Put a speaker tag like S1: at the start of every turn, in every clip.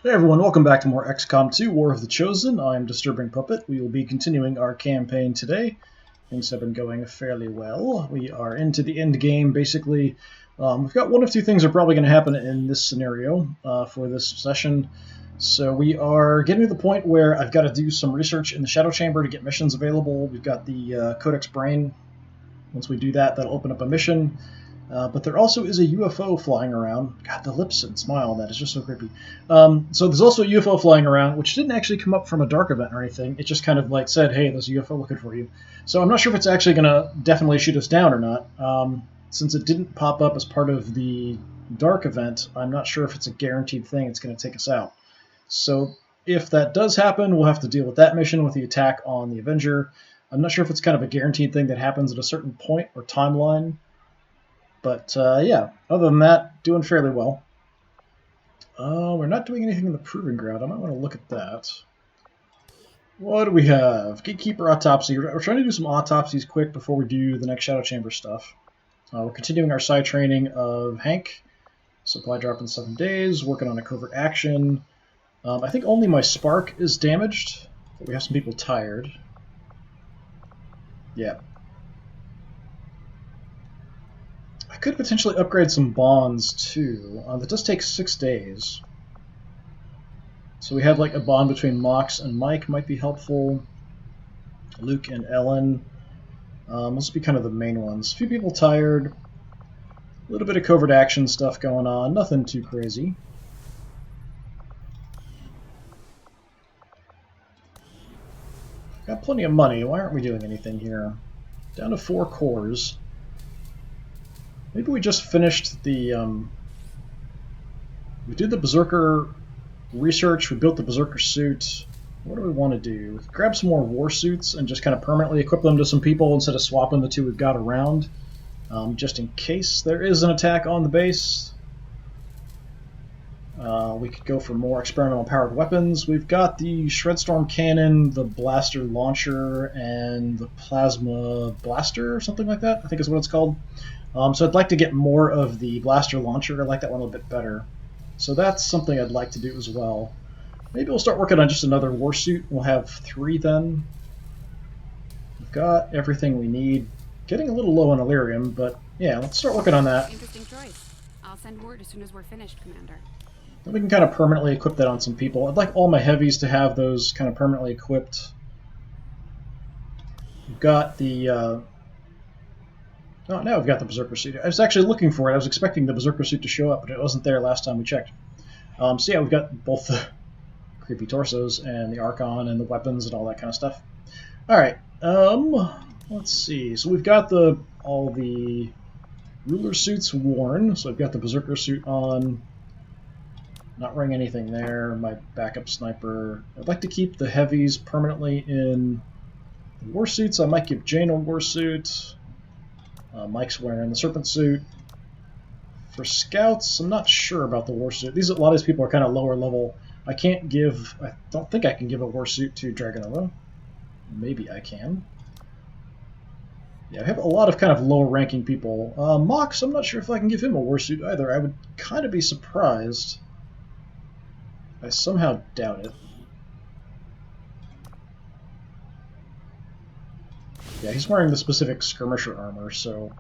S1: Hey everyone, welcome back to more XCOM 2 War of the Chosen. I'm DisturbingPuppet. We will be continuing our campaign today. Things have been going fairly well. We are into the end game, basically. We've got one of two things are probably going to happen in this scenario for this session. So we are getting to the point where I've got to do some research in the Shadow Chamber to get missions available. We've got the Codex Brain. Once we do that, that'll open up a mission. But there also is a UFO flying around. God, the lips and smile on that is just so creepy. So there's also a UFO flying around, which didn't actually come up from a dark event or anything. It just kind of like said, hey, there's a UFO looking for you. So I'm not sure if it's actually going to definitely shoot us down or not. Since it didn't pop up as part of the dark event, I'm not sure if it's a guaranteed thing it's going to take us out. So if that does happen, we'll have to deal with that mission with the attack on the Avenger. I'm not sure if it's kind of a guaranteed thing that happens at a certain point or timeline. But yeah, other than that, doing fairly well. We're not doing anything in the Proving Ground. I might want to look at that. What do we have? Gatekeeper Autopsy. We're trying to do some autopsies quick before we do the next Shadow Chamber stuff. We're continuing our side training of Hank. Supply drop in 7 days. Working on a covert action. I think only my Spark is damaged. But we have some people tired. Yeah. I could potentially upgrade some bonds too. That does take 6 days. So we have like a bond between Mox and Mike might be helpful. Luke and Ellen. Those will be kind of the main ones. A few people tired. A little bit of covert action stuff going on. Nothing too crazy. Got plenty of money. Why aren't we doing anything here? Down to 4 cores. Maybe we just finished the, we did the Berserker research, we built the Berserker suit. What do we want to do? Grab some more war suits and just kind of permanently equip them to some people instead of swapping the two we've got around. Just in case there is an attack on the base. We could go for more experimental powered weapons. We've got the Shredstorm Cannon, the Blaster Launcher, and the Plasma Blaster, or something like that, I think is what it's called. So I'd like to get more of the Blaster Launcher. I like that one a little bit better. So that's something I'd like to do as well. Maybe we'll start working on just another warsuit. We'll have 3 then. We've got everything we need. Getting a little low on Illyrium, but yeah, let's start working on that.
S2: Interesting choice. I'll send word as soon as we're finished, Commander.
S1: Then we can kind of permanently equip that on some people. I'd like all my heavies to have those kind of permanently equipped. We've got the... Oh, now we've got the Berserker suit. I was actually looking for it. I was expecting the Berserker suit to show up, but it wasn't there last time we checked. So yeah, we've got both the creepy torsos and the Archon and the weapons and all that kind of stuff. Alright, let's see. So we've got all the ruler suits worn. So I've got the Berserker suit on. Not wearing anything there. My backup sniper. I'd like to keep the heavies permanently in the war suits. I might give Jane a war suit. Mike's wearing the Serpent suit. For scouts, I'm not sure about the war suit. A lot of these people are kind of lower level. I don't think I can give a war suit to Dragonova. Maybe I can. Yeah, I have a lot of kind of lower ranking people. Mox, I'm not sure if I can give him a war suit either. I would kind of be surprised. I somehow doubt it. Yeah, he's wearing the specific skirmisher armor, so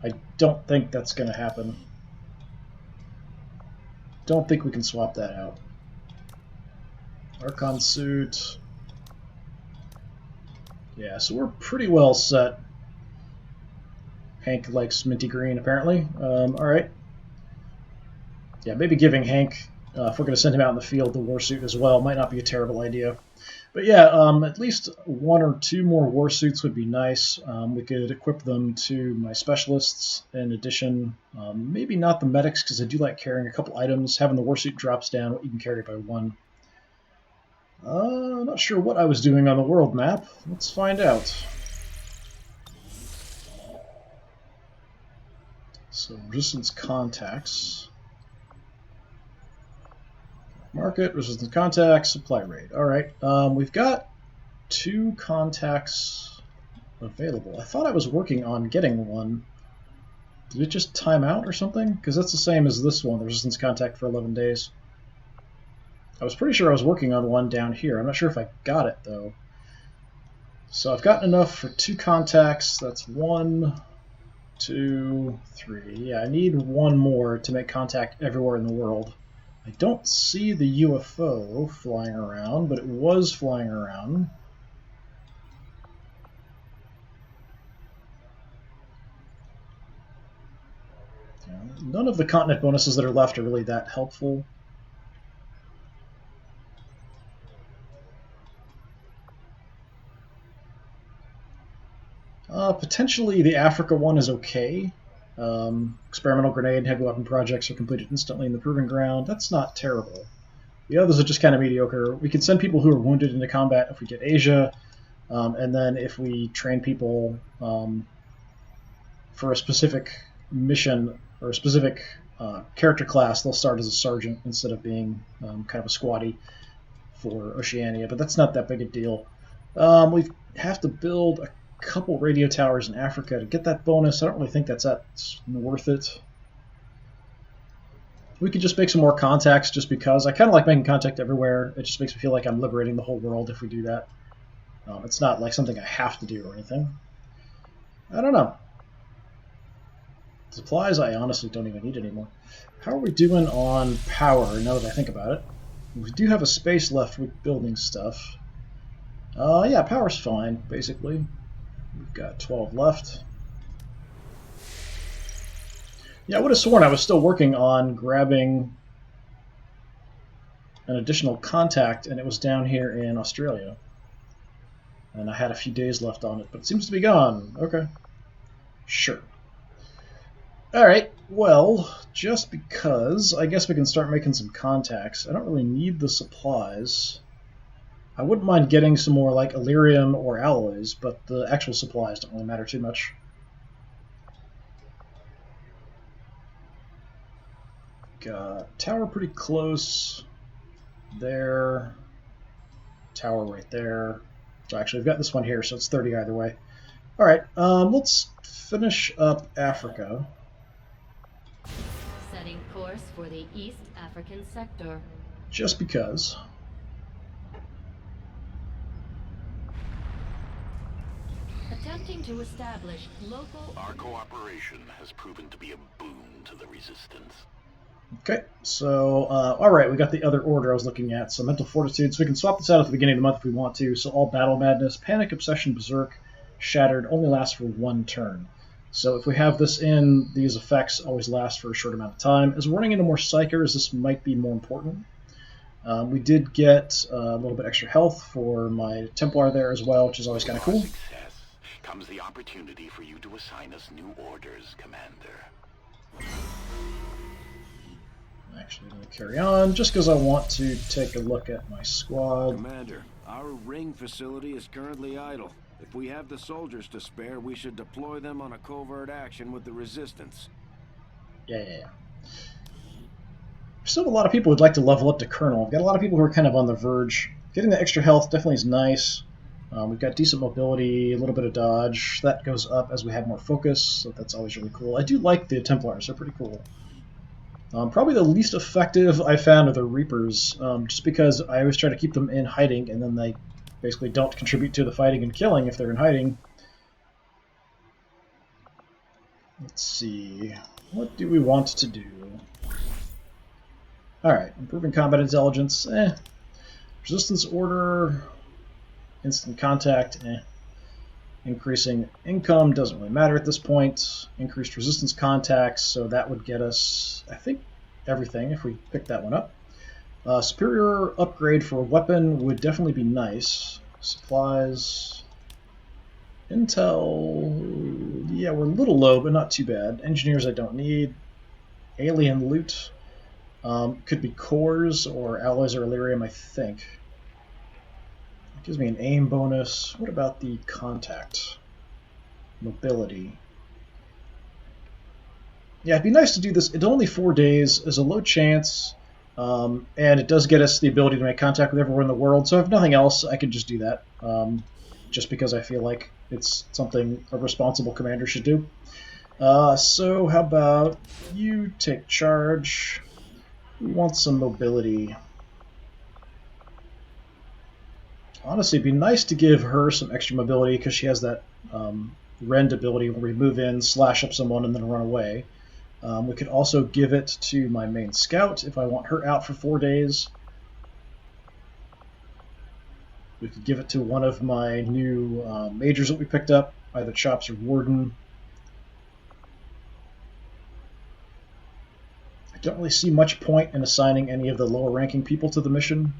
S1: I don't think that's going to happen. Don't think we can swap that out. Archon suit. Yeah, so we're pretty well set. Hank likes minty green, apparently. Alright. Yeah, maybe giving Hank, if we're going to send him out in the field, the war suit as well, might not be a terrible idea. But yeah, at least 1 or 2 more war suits would be nice. We could equip them to my specialists in addition. Maybe not the medics, because I do like carrying a couple items. Having the war suit drops down what you can carry by 1. Not sure what I was doing on the world map. Let's find out. So, resistance contacts. Market, resistance contacts, supply rate. Alright, we've got 2 contacts available. I thought I was working on getting one. Did it just time out or something? Because that's the same as this one, the resistance contact for 11 days. I was pretty sure I was working on one down here. I'm not sure if I got it, though. So I've gotten enough for 2 contacts. That's 1, 2, 3. Yeah, I need 1 more to make contact everywhere in the world. I don't see the UFO flying around, but it was flying around. None of the continent bonuses that are left are really that helpful. Potentially the Africa one is okay. Experimental grenade and heavy weapon projects are completed instantly in the proving ground. That's not terrible. The others are just kind of mediocre. We can send people who are wounded into combat if we get Asia, and then if we train people for a specific mission or a specific character class, they'll start as a sergeant instead of being kind of a squatty for Oceania, but that's not that big a deal. We have to build a couple radio towers in Africa to get that bonus. I don't really think that's worth it. We could just make some more contacts just because. I kind of like making contact everywhere. It just makes me feel like I'm liberating the whole world if we do that. It's not like something I have to do or anything. I don't know. Supplies I honestly don't even need anymore. How are we doing on power now that I think about it? We do have a space left with building stuff. Yeah, power's fine, basically. We've got 12 left. Yeah, I would have sworn I was still working on grabbing an additional contact, and it was down here in Australia. And I had a few days left on it, but it seems to be gone. Okay. Sure. Alright, well, just because, I guess we can start making some contacts. I don't really need the supplies. I wouldn't mind getting some more, like, Illyrium or alloys, but the actual supplies don't really matter too much. Got tower pretty close. There. Tower right there. So actually, we've got this one here, so it's 30 either way. Alright, let's finish up Africa.
S3: Setting course for the East African sector.
S1: Just because.
S3: Attempting to establish local...
S4: Our cooperation has proven to be a boon to the Resistance.
S1: Okay, so, alright, we got the other order I was looking at. So mental fortitude, so we can swap this out at the beginning of the month if we want to. So all battle madness, panic, obsession, berserk, shattered, only lasts for 1 turn. So if we have this in, these effects always last for a short amount of time. As we're running into more psychers, this might be more important. We did get a little bit extra health for my Templar there as well, which is always kind of cool.
S4: Success comes the opportunity for you to assign us new orders, Commander.
S1: I'm actually going to carry on, just because I want to take a look at my squad.
S5: Commander, our ring facility is currently idle. If we have the soldiers to spare, we should deploy them on a covert action with the Resistance.
S1: Yeah. Still, a lot of people would like to level up to Colonel. I've got a lot of people who are kind of on the verge. Getting the extra health definitely is nice. We've got decent mobility, a little bit of dodge. That goes up as we have more focus, so that's always really cool. I do like the Templars, they're pretty cool. Probably the least effective I found are the Reapers, just because I always try to keep them in hiding, and then they basically don't contribute to the fighting and killing if they're in hiding. Let's see, what do we want to do? Alright, improving combat intelligence, Resistance order, instant contact, Increasing income doesn't really matter at this point. Increased resistance contacts, so that would get us, I think, everything if we pick that one up. Superior upgrade for a weapon would definitely be nice. Supplies. Intel, yeah, we're a little low, but not too bad. Engineers I don't need. Alien loot. Could be cores or alloys or Illyrium, I think. Gives me an aim bonus. What about the contact? Mobility. Yeah, it'd be nice to do this. It's only 4 days. There's a low chance. And it does get us the ability to make contact with everyone in the world. So if nothing else, I could just do that. Just because I feel like it's something a responsible commander should do. So how about you take charge? We want some mobility. Honestly, it'd be nice to give her some extra mobility because she has that rend ability where we move in, slash up someone, and then run away. We could also give it to my main scout if I want her out for 4 days. We could give it to one of my new majors that we picked up, either Chops or Warden. I don't really see much point in assigning any of the lower ranking people to the mission.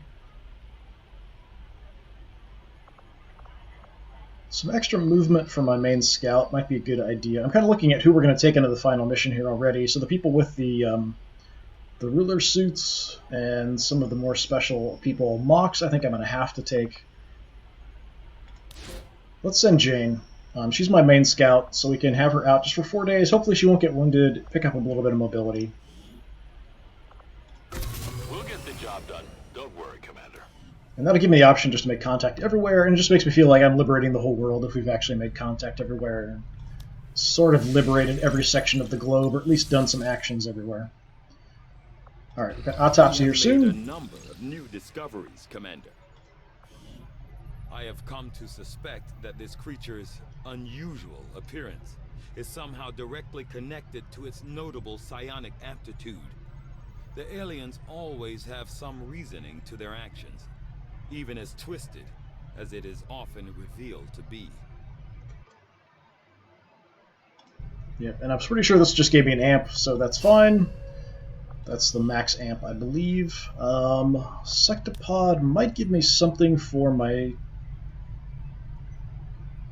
S1: Some extra movement for my main scout might be a good idea. I'm kind of looking at who we're going to take into the final mission here already. So the people with the ruler suits and some of the more special people. Mox, I think I'm going to have to take. Let's send Jane. She's my main scout, so we can have her out just for 4 days. Hopefully she won't get wounded, pick up a little bit of mobility.
S4: We'll get the job done. Don't worry, Commander.
S1: And that'll give me the option just to make contact everywhere, and it just makes me feel like I'm liberating the whole world if we've actually made contact everywhere. Sort of liberated every section of the globe, or at least done some actions everywhere. Alright, we've got Autopsy here soon.
S6: A number of new discoveries, Commander. I have come to suspect that this creature's unusual appearance is somehow directly connected to its notable psionic aptitude. The aliens always have some reasoning to their actions, even as twisted as it is often revealed to be.
S1: Yep, and I'm pretty sure this just gave me an amp, so that's fine. That's the max amp, I believe. Sectopod might give me something for my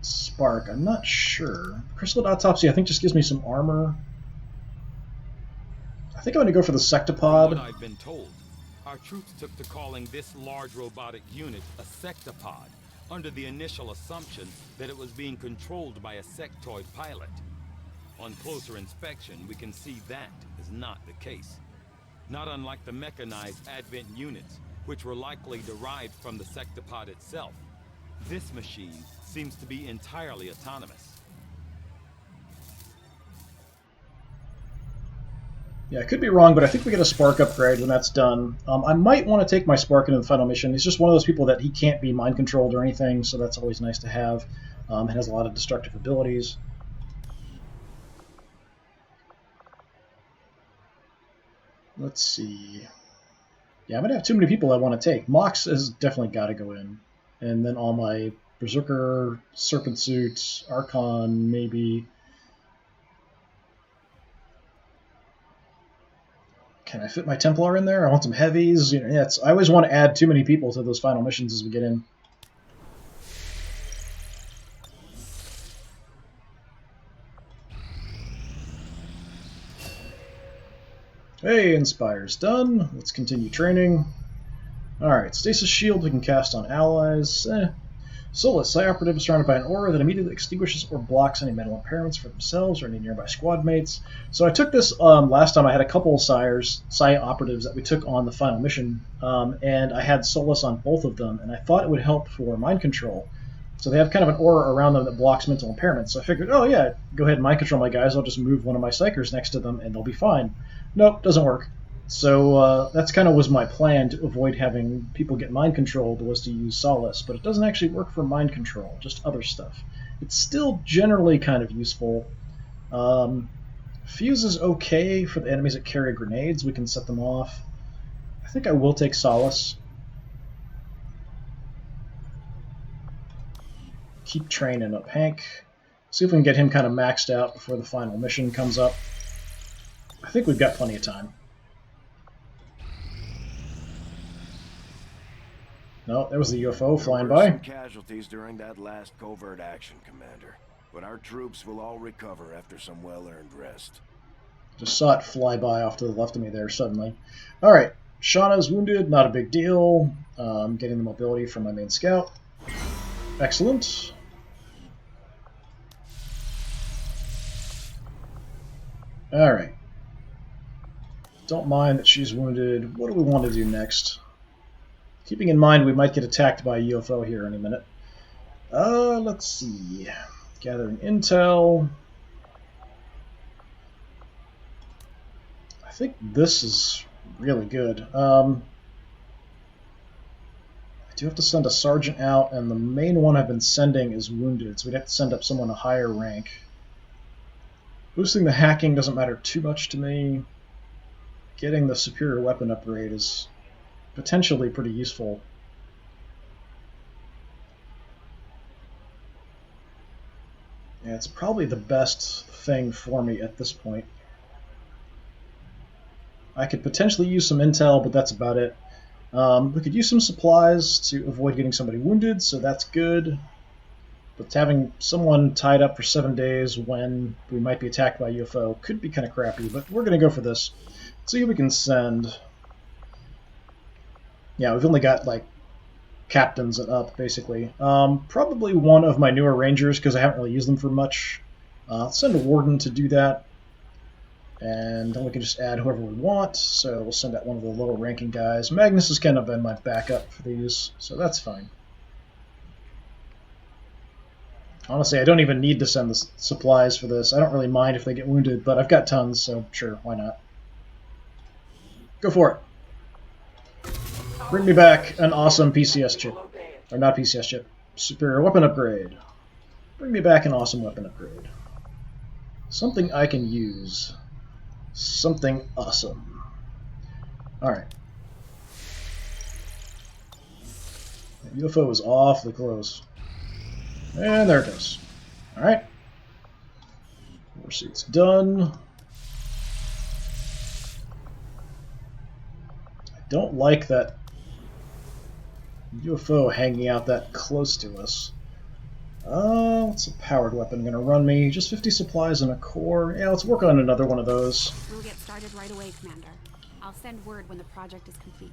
S1: spark. I'm not sure. Crystal Autopsy, I think, just gives me some armor. I think I'm going to go for the
S6: From
S1: Sectopod.
S6: what I've been told, our troops took to calling this large robotic unit a sectopod, under the initial assumption that it was being controlled by a sectoid pilot. On closer inspection, we can see that is not the case. Not unlike the mechanized Advent units, which were likely derived from the sectopod itself. This machine seems to be entirely autonomous.
S1: Yeah, I could be wrong, but I think we get a spark upgrade when that's done. I might want to take my spark into the final mission. He's just one of those people that he can't be mind controlled or anything, so that's always nice to have. It has a lot of destructive abilities. Let's see. Yeah, I'm going to have too many people I want to take. Mox has definitely got to go in. And then all my Berserker, Serpent Suits, Archon, maybe. Can I fit my Templar in there? I want some heavies. You know, yeah, I always want to add too many people to those final missions as we get in. Hey, Inspire's done. Let's continue training. Alright, Stasis Shield we can cast on allies. Soulless, Psi Operative is surrounded by an aura that immediately extinguishes or blocks any mental impairments for themselves or any nearby squad mates. So I took this last time. I had a couple of Psi Operatives that we took on the final mission, and I had Soulless on both of them, and I thought it would help for mind control. So they have kind of an aura around them that blocks mental impairments. So I figured, oh yeah, go ahead and mind control my guys. I'll just move one of my Psychers next to them, and they'll be fine. Nope, doesn't work. So that's kind of was my plan to avoid having people get mind controlled, was to use Solace, but it doesn't actually work for mind control, just other stuff. It's still generally kind of useful. Fuse is okay for the enemies that carry grenades. We can set them off. I think I will take Solace. Keep training up Hank. See if we can get him kind of maxed out before the final mission comes up. I think we've got plenty of time. No, there was the UFO flying
S5: There were
S1: by.
S5: some casualties during that last covert action, Commander. But our troops will all recover after some well-earned rest.
S1: Just saw it fly by off to the left of me there suddenly. Alright, Shauna's wounded, not a big deal. Getting the mobility from my main scout. Excellent. Alright. Don't mind that she's wounded. What do we want to do next? Keeping in mind we might get attacked by a UFO here any minute. Let's see. Gathering intel. I think this is really good. I do have to send a sergeant out, and the main one I've been sending is wounded, so we'd have to send up someone a higher rank. Boosting the hacking doesn't matter too much to me. Getting the superior weapon upgrade is potentially pretty useful. Yeah, it's probably the best thing for me at this point. I could potentially use some intel, but that's about it. We could use some supplies to avoid getting somebody wounded, so that's good. But having someone tied up for 7 days when we might be attacked by a UFO could be kind of crappy, but we're going to go for this. Let's see who we can send. Yeah, we've only got, like, captains and up, basically. Probably one of my newer rangers, because I haven't really used them for much. Let's send a warden to do that. And then we can just add whoever we want, so we'll send out one of the lower ranking guys. Magnus has kind of been my backup for these, so that's fine. Honestly, I don't even need to send the supplies for this. I don't really mind if they get wounded, but I've got tons, so sure, why not? Go for it. Bring me back an awesome PCS chip. Or not PCS chip. Superior weapon upgrade. Bring me back an awesome weapon upgrade. Something I can use. Something awesome. Alright. The UFO is awfully close. And there it goes. Alright. Warsuit's done. I don't like that UFO hanging out that close to us. What's a powered weapon gonna run me? Just 50 supplies and a core. Yeah, let's work on another one of those.
S2: We'll get started right away, Commander. I'll send word when the project is complete.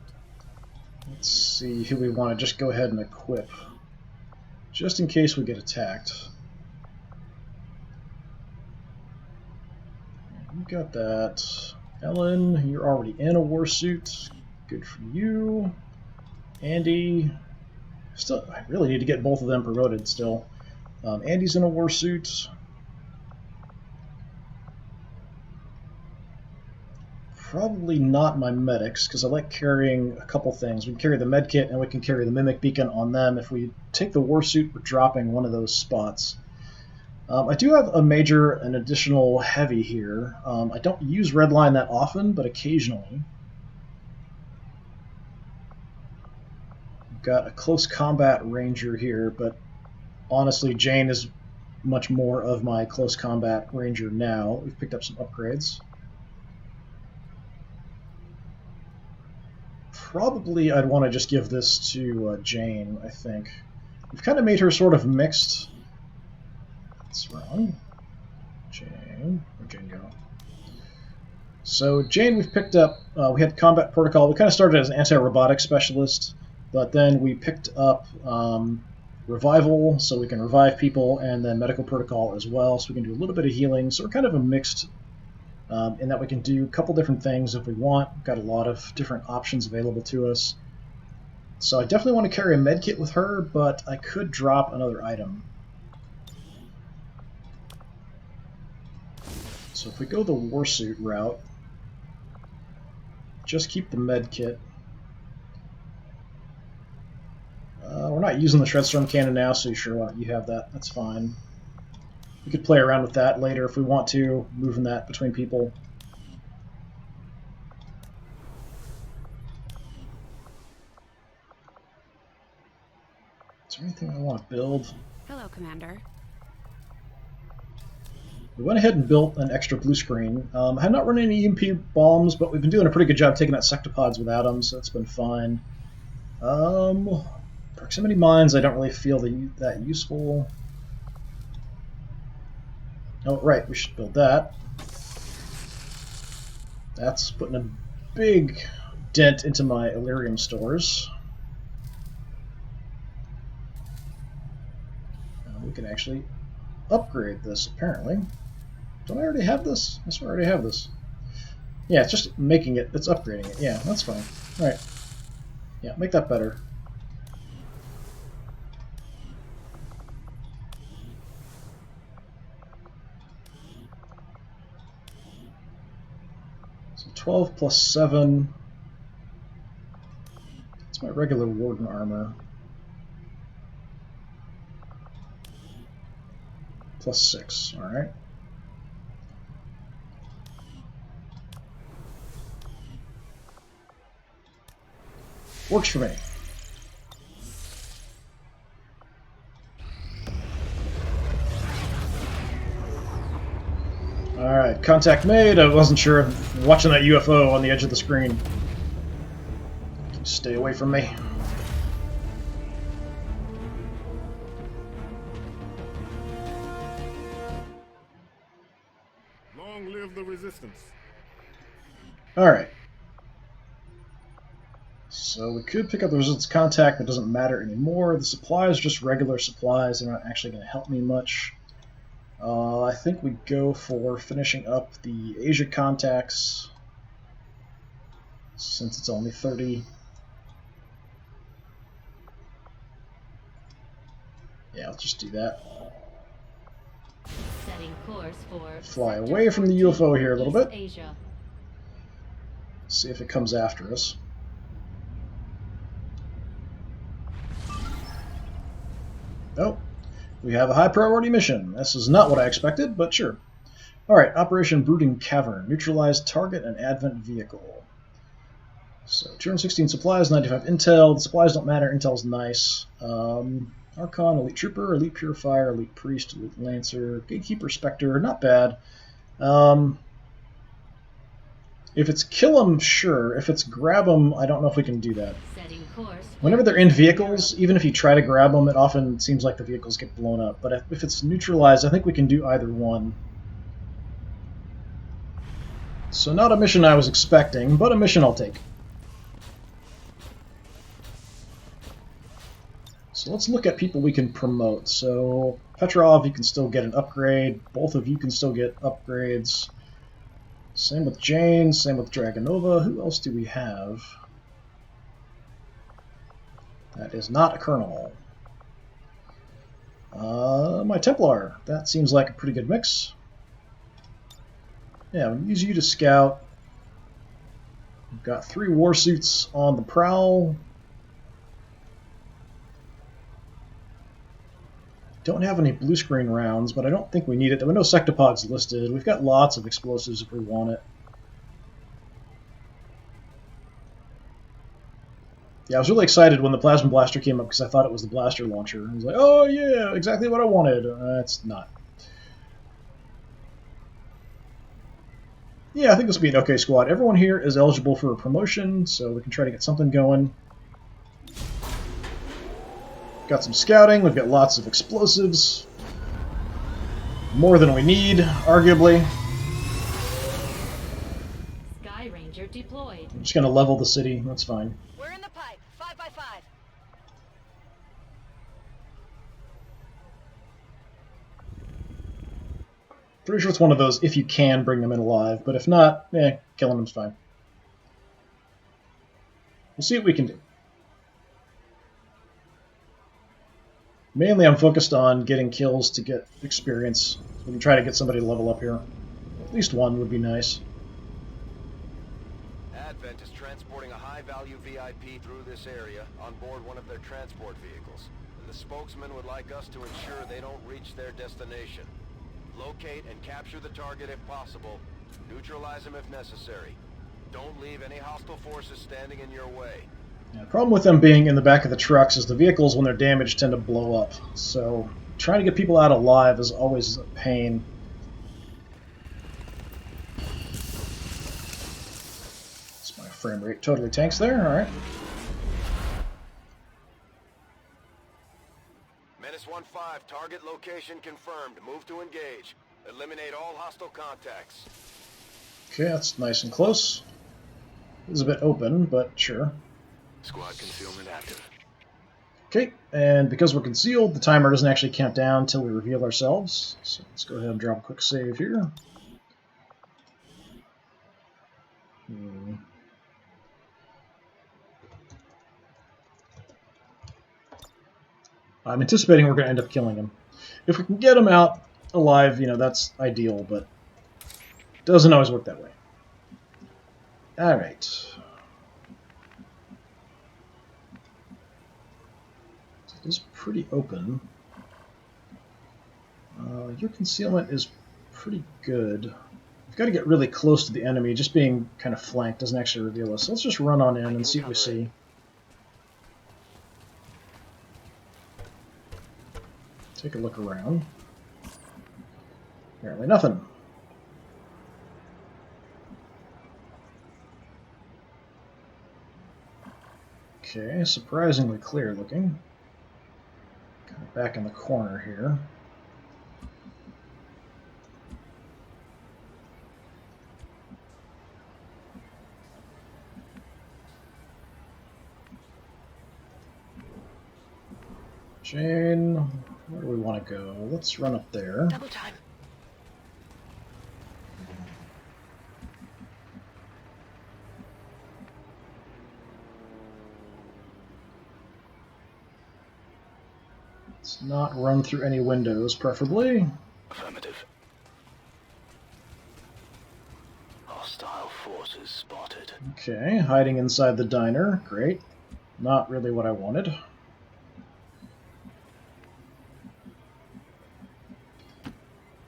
S1: Let's see who we want to just go ahead and equip. Just in case we get attacked. You got that. Ellen, you're already in a warsuit. Good for you. Andy. Still, I really need to get both of them promoted still. Andy's in a warsuit. Probably not my medics, because I like carrying a couple things. We can carry the medkit, and we can carry the mimic beacon on them. If we take the warsuit, we're dropping one of those spots. I do have a major and additional heavy here. I don't use redline that often, but occasionally. We've got a close combat ranger here, but honestly, Jane is much more of my close combat ranger now. We've picked up some upgrades. Probably I'd want to just give this to Jane, I think. We've kind of made her sort of mixed. That's wrong. Jane. Where'd Jane go? So Jane we've picked up, we had combat protocol. We kind of started as an anti-robotic specialist, but then we picked up revival, so we can revive people, and then medical protocol as well, so we can do a little bit of healing. So we're kind of a mixed in that we can do a couple different things if we want. We've got a lot of different options available to us. So I definitely want to carry a medkit with her, but I could drop another item. So if we go the warsuit route, just keep the medkit. We're not using the Shredstorm cannon now, so sure, why don't you have that? That's fine. We could play around with that later if we want to, moving that between people. Is there anything I want to build?
S2: Hello, Commander.
S1: We went ahead and built an extra blue screen. I have not run any EMP bombs, but we've been doing a pretty good job taking out sectopods without them, so that's been fine. Proximity mines, I don't really feel that useful. Oh, right, we should build that. That's putting a big dent into my Illyrium stores. We can actually upgrade this, apparently. Don't I already have this? I swear I already have this. Yeah, it's just making it, it's upgrading it. Yeah, that's fine. Alright. Yeah, make that better. So 12 plus 7. That's my regular warden armor. plus 6. All right. Works for me. Alright, contact made. I wasn't sure. Watching that UFO on the edge of the screen. Stay away from me.
S7: Long live the resistance.
S1: Alright. So we could pick up the resistance contact, but it doesn't matter anymore. The supplies are just regular supplies. They're not actually going to help me much. I think we go for finishing up the Asia contacts, since it's only 30. Yeah, let's just do that.
S3: Setting course for
S1: Fly
S3: Sector
S1: away from the
S3: 14,
S1: UFO here a little
S3: East
S1: bit.
S3: Asia.
S1: See if it comes after us. Oh, we have a high priority mission. This is not what I expected, but sure. Alright, Operation Brooding Cavern. Neutralize target and advent vehicle. So 216 supplies, 95 intel. The supplies don't matter, intel's nice. Archon, Elite Trooper, Elite Purifier, Elite Priest, Elite Lancer, Gatekeeper Spectre, not bad. If it's kill 'em, sure. If it's grab 'em, I don't know if we can do that.
S3: Setting course.
S1: Whenever they're in vehicles, even if you try to grab them, it often seems like the vehicles get blown up. But if it's neutralized, I think we can do either one. So not a mission I was expecting, but a mission I'll take. So let's look at people we can promote. So Petrov, you can still get an upgrade. Both of you can still get upgrades. Same with Jane, same with Dragonova. Who else do we have? That is not a Colonel. My Templar. That seems like a pretty good mix. Yeah, we'll use you to scout. We've got 3 war suits on the prowl. Don't have any blue screen rounds, but I don't think we need it. There were no sectopods listed. We've got lots of explosives if we want it. Yeah, I was really excited when the plasma blaster came up because I thought it was the blaster launcher. I was like, oh yeah, exactly what I wanted. It's not. Yeah, I think this will be an okay squad. Everyone here is eligible for a promotion, so we can try to get something going. Got some scouting, we've got lots of explosives. More than we need, arguably.
S3: Sky Ranger deployed.
S1: I'm just going to level the city, that's fine.
S8: We're in the pipe. 5x5.
S1: Pretty sure it's one of those if you can bring them in alive, but if not, killing them's fine. We'll see what we can do. Mainly I'm focused on getting kills to get experience. So we can try to get somebody to level up here. At least one would be nice.
S5: Advent is transporting a high-value VIP through this area on board one of their transport vehicles. And the spokesman would like us to ensure they don't reach their destination. Locate and capture the target if possible. Neutralize them if necessary. Don't leave any hostile forces standing in your way.
S1: Yeah, the problem with them being in the back of the trucks is the vehicles, when they're damaged, tend to blow up. So trying to get people out alive is always a pain. That's my frame rate totally tanks there, alright.
S5: Menace 1-5, target location confirmed. Move to engage. Eliminate all hostile contacts.
S1: Okay, that's nice and close. It was a bit open, but sure.
S4: Squad concealment active.
S1: Okay, and because we're concealed, the timer doesn't actually count down until we reveal ourselves. So let's go ahead and drop a quick save here. I'm anticipating we're going to end up killing him. If we can get him out alive, that's ideal, but it doesn't always work that way. Alright. It's pretty open. Your concealment is pretty good. We've got to get really close to the enemy. Just being kind of flanked doesn't actually reveal us. So let's just run on in and see what we see. Take a look around. Apparently nothing. Okay, surprisingly clear looking. Kind of back in the corner here. Jane, where do we want to go? Let's run up there.
S8: Double time.
S1: Let's not run through any windows, preferably.
S4: Affirmative. Hostile forces spotted.
S1: Okay, hiding inside the diner. Great. Not really what I wanted.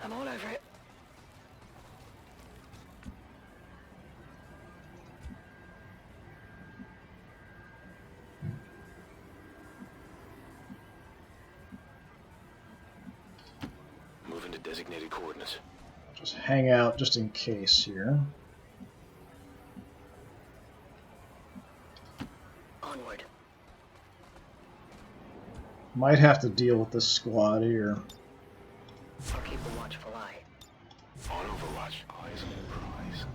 S8: I'm all over it.
S4: Moving to designated coordinates.
S1: Just hang out just in case here.
S8: Onward.
S1: Might have to deal with this squad here.
S8: I'll keep a watchful eye.
S4: On Overwatch, eyes on the prize.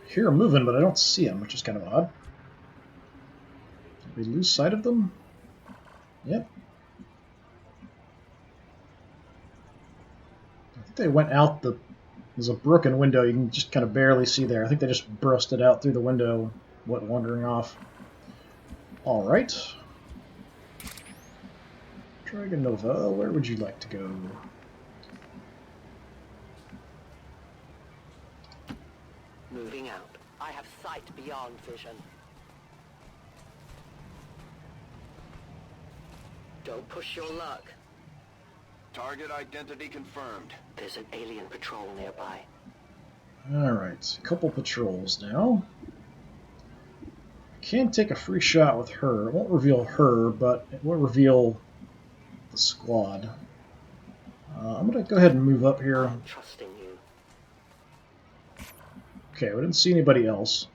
S1: Hear them moving, but I don't see them, which is kind of odd. Did we lose sight of them? Yep. I think they went out the... There's a broken window you can just kind of barely see there. I think they just busted out through the window, went wandering off. Alright. Dragon Nova, where would you like to go?
S8: Moving out. I have sight beyond vision. Don't push your luck.
S5: Target identity confirmed.
S8: There's an alien patrol nearby.
S1: Alright, a couple patrols now. Can take a free shot with her. It won't reveal her, but it will reveal the squad. I'm going to go ahead and move up here.
S8: I'm trusting you.
S1: Okay, we didn't see anybody else.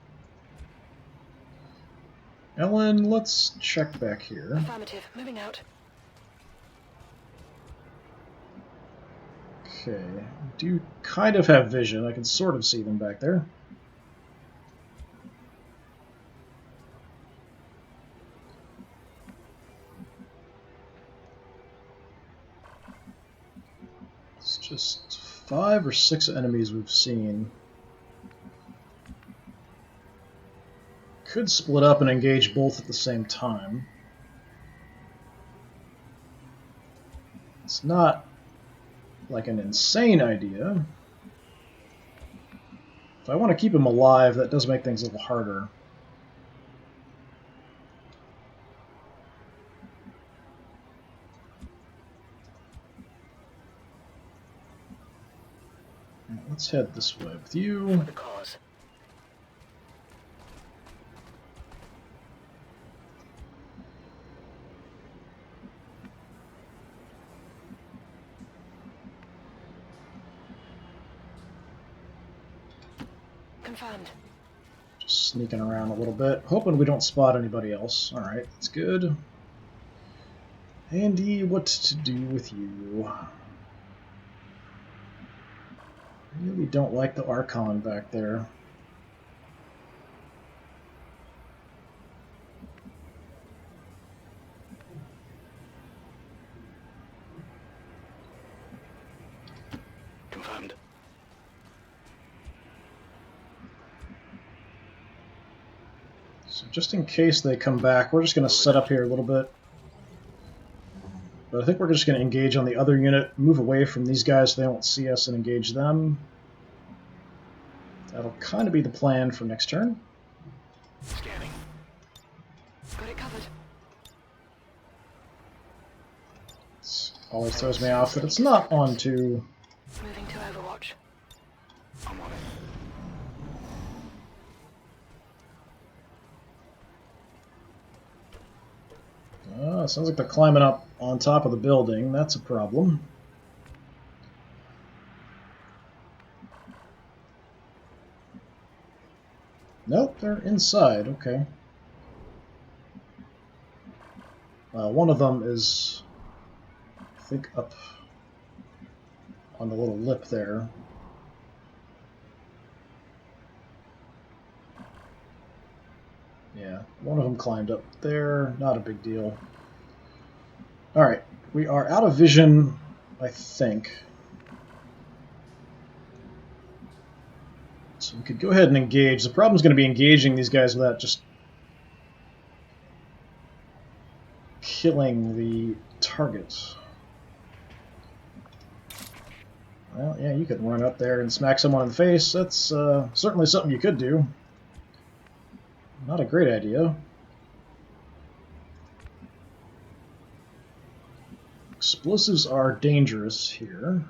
S1: Ellen, let's check back here.
S8: Affirmative. Moving out.
S1: Okay, do kind of have vision. I can sort of see them back there. It's just 5 or 6 enemies we've seen. Could split up and engage both at the same time. It's not like an insane idea. If I want to keep him alive, that does make things a little harder. Right, let's head this way with you.
S8: For the cause. Confirmed.
S1: Just sneaking around a little bit, hoping we don't spot anybody else. Alright, that's good. Andy, what to do with you? Really don't like the Archon back there.
S4: Confirmed.
S1: So just in case they come back, we're just going to set up here a little bit. But I think we're just going to engage on the other unit, move away from these guys so they won't see us, and engage them. That'll kind of be the plan for next turn.
S4: Scanning.
S1: Always throws me off that it's not on to...
S8: Moving to Overwatch.
S4: I'm on it.
S1: Sounds like they're climbing up on top of the building. That's a problem. Nope, they're inside. Okay. One of them is, I think, up on the little lip there. Yeah, one of them climbed up there. Not a big deal. Alright, we are out of vision, I think. So we could go ahead and engage. The problem is going to be engaging these guys without just killing the target. Well, yeah, you could run up there and smack someone in the face. That's certainly something you could do. Not a great idea. Explosives are dangerous here.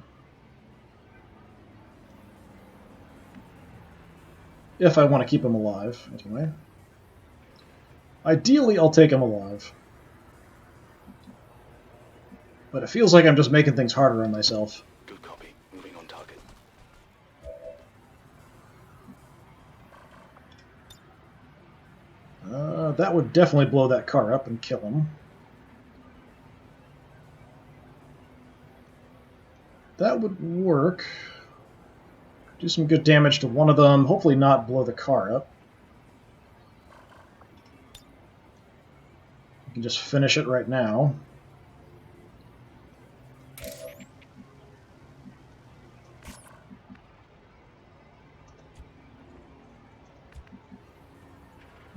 S1: If I want to keep him alive, anyway. Ideally, I'll take him alive. But it feels like I'm just making things harder on myself.
S4: Good copy. Moving on target.
S1: That would definitely blow that car up and kill him. That would work. Do some good damage to one of them. Hopefully not blow the car up. You can just finish it right now.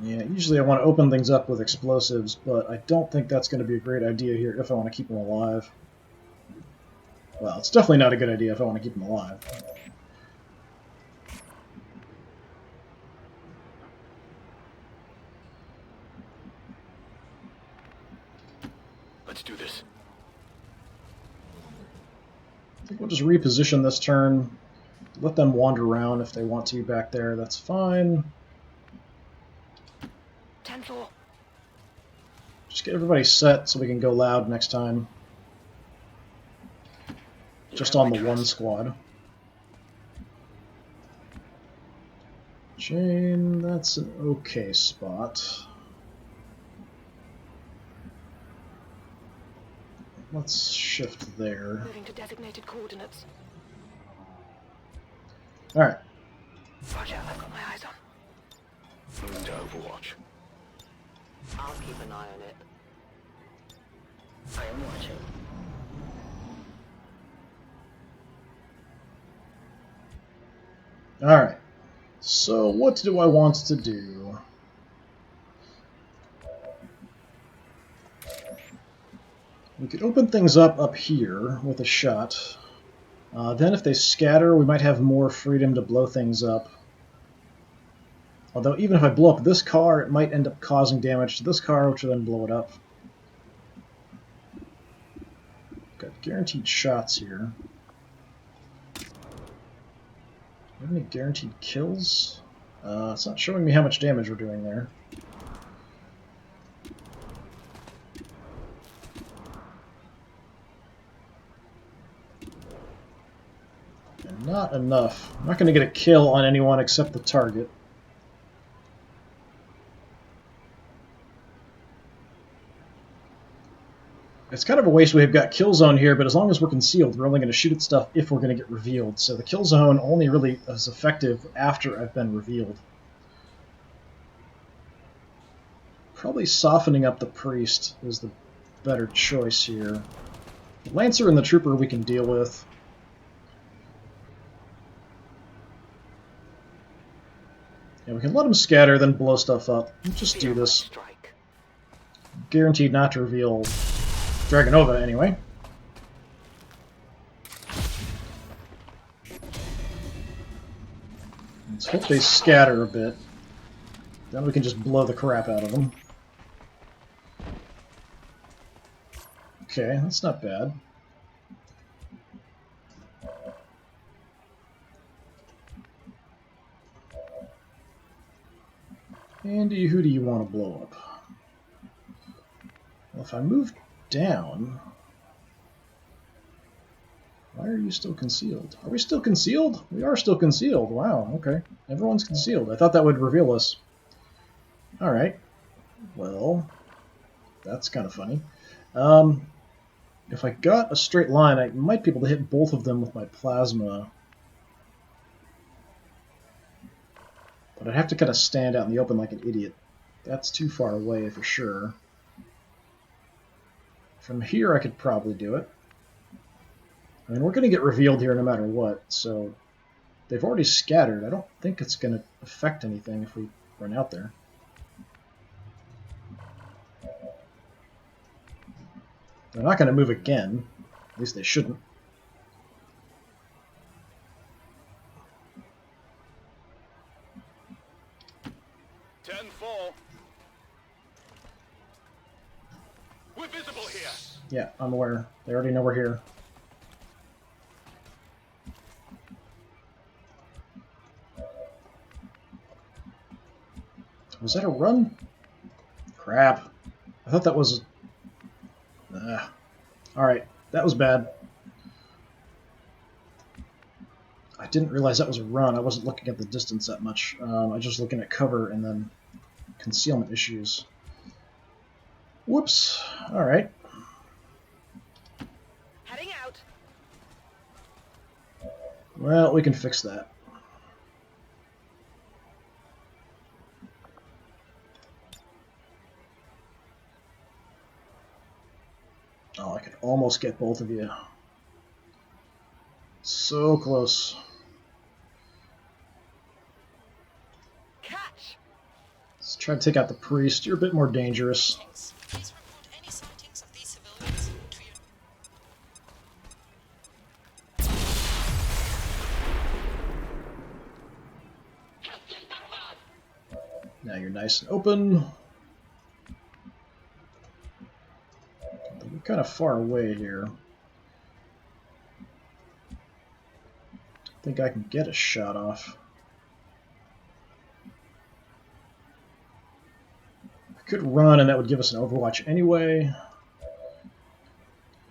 S1: Yeah, usually I want to open things up with explosives, but I don't think that's going to be a great idea here if I want to keep them alive. Well, it's definitely not a good idea if I want to keep them alive.
S4: Let's do this.
S1: I think we'll just reposition this turn. Let them wander around if they want to back there. That's fine.
S8: 10-4.
S1: Just get everybody set so we can go loud next time. Just on the one squad. Jane, that's an okay spot. Let's shift there.
S8: Moving to designated coordinates.
S1: Alright.
S8: Roger, I've got my eyes on.
S4: Moving to Overwatch.
S8: I'll keep an eye on it. I am watching.
S1: Alright. So, what do I want to do? We could open things up here with a shot. Then if they scatter, we might have more freedom to blow things up. Although even if I blow up this car, it might end up causing damage to this car, which will then blow it up. Got guaranteed shots here. Have any guaranteed kills? It's not showing me how much damage we're doing there. And not enough. I'm not going to get a kill on anyone except the target. It's kind of a waste we've got kill zone here, but as long as we're concealed, we're only going to shoot at stuff if we're going to get revealed. So the kill zone only really is effective after I've been revealed. Probably softening up the priest is the better choice here. The Lancer and the Trooper we can deal with. Yeah, we can let them scatter, then blow stuff up. We'll just do this. Guaranteed not to reveal Dragonova, anyway. Let's hope they scatter a bit. Then we can just blow the crap out of them. Okay, that's not bad. Andy, who do you want to blow up? Well, if I move down... Why are you still concealed? Are we still concealed? We are still concealed. Wow, okay. Everyone's concealed. I thought that would reveal us. Alright. Well, that's kind of funny. If I got a straight line, I might be able to hit both of them with my plasma. But I'd have to kind of stand out in the open like an idiot. That's too far away for sure. From here I could probably do it. I mean, we're going to get revealed here no matter what, so they've already scattered. I don't think it's going to affect anything if we run out there. They're not going to move again. At least they shouldn't.
S5: Full. We're visible here.
S1: Yeah, I'm aware. They already know we're here. Was that a run? Crap. I thought that was... Alright, that was bad. I didn't realize that was a run. I wasn't looking at the distance that much. I was just looking at cover and then concealment issues. Whoops. Alright.
S8: Heading out.
S1: Well, we can fix that. Oh, I could almost get both of you. So close.
S8: Catch.
S1: Let's try to take out the priest. You're a bit more dangerous.
S9: Please report any sightings of these civilians to your...
S1: Now you're nice and open. We're kind of far away here. I think I can get a shot off. I could run and that would give us an overwatch anyway.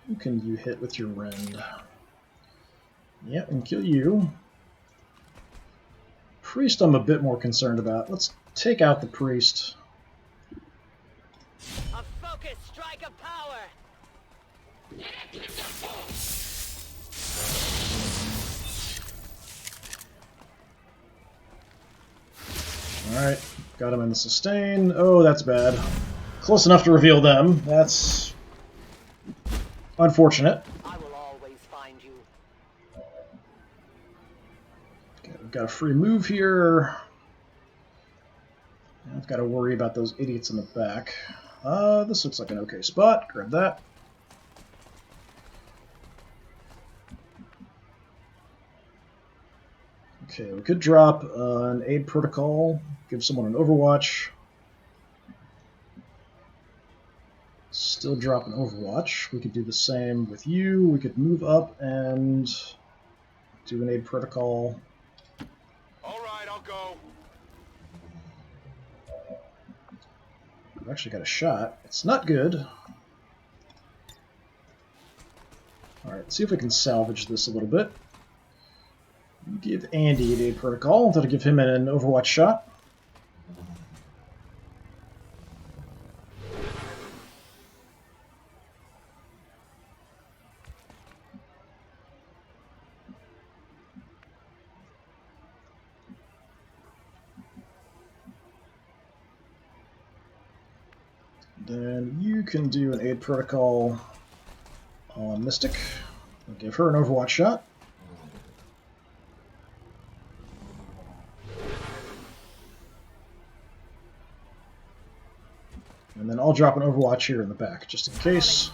S1: Who can you hit with your rend? Yep, and kill you. Priest I'm a bit more concerned about. Let's take out the priest.
S8: A focused strike of power.
S1: Alright, got him in the sustain. Oh, that's bad. Close enough to reveal them. That's unfortunate.
S8: I will always find you.
S1: Okay, we've got a free move here. I've got to worry about those idiots in the back. This looks like an okay spot. Grab that. Okay, we could drop an aid protocol, give someone an overwatch. Still drop an overwatch. We could do the same with you. We could move up and do an aid protocol.
S5: All right, I'll go.
S1: We've actually got a shot. It's not good. Alright, let's see if we can salvage this a little bit. Give Andy an aid protocol. That'll give him an overwatch shot. Then you can do an aid protocol on Mystic. I'll give her an overwatch shot. And then I'll drop an overwatch here in the back, just in case.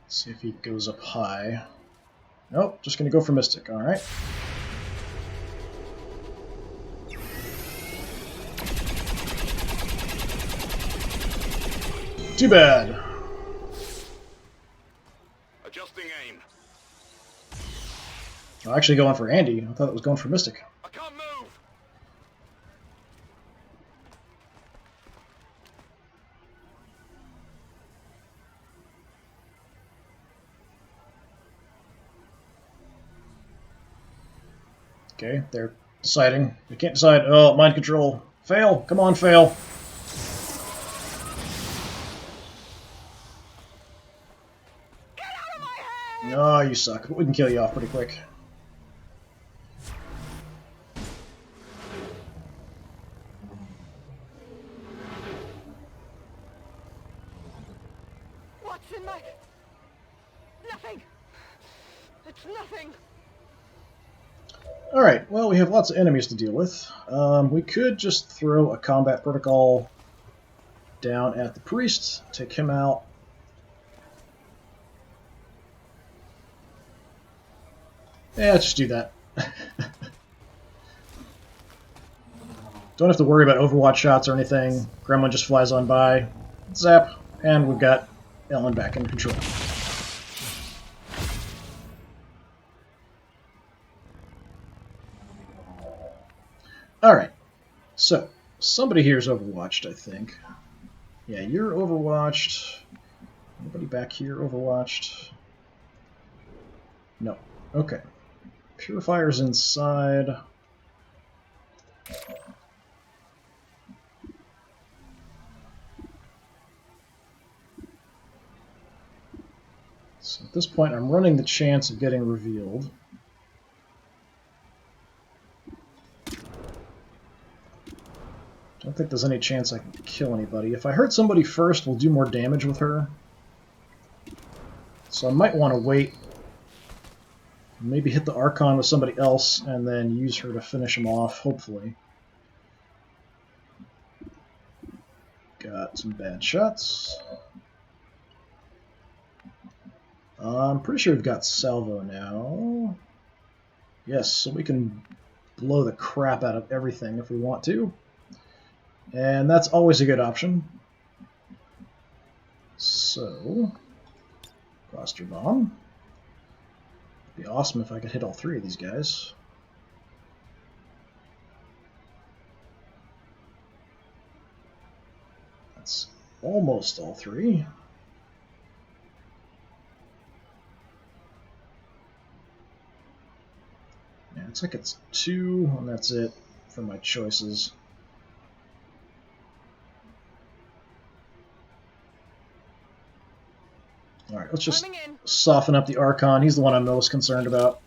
S1: Let's see if he goes up high. Nope, just gonna go for Mystic, alright. Too bad. actually going for Andy. I thought it was going for Mystic.
S5: I can't move!
S1: Okay, they're deciding. They can't decide. Oh, mind control. Fail. Come on, fail. Oh, you suck. But we can kill you off pretty quick.
S8: What's in my... Nothing! It's nothing!
S1: Alright, well, we have lots of enemies to deal with. We could just throw a combat protocol down at the priest, take him out. Yeah, let's just do that. Don't have to worry about Overwatch shots or anything. Gremlin just flies on by. Zap. And we've got Ellen back in control. Alright. So, somebody here is Overwatched, I think. Yeah, you're Overwatched. Anybody back here Overwatched? No. Okay. Purifier's inside. So at this point, I'm running the chance of getting revealed. Don't think there's any chance I can kill anybody. If I hurt somebody first, we'll do more damage with her. So I might want to wait. Maybe hit the Archon with somebody else, and then use her to finish him off, hopefully. Got some bad shots. I'm pretty sure we've got Salvo now. Yes, so we can blow the crap out of everything if we want to. And that's always a good option. So, Cluster Bomb. It'd be awesome if I could hit all three of these guys. That's almost all three. Yeah, it's like it's two, and that's it for my choices. Alright, let's just soften up the Archon. He's the one I'm most concerned about.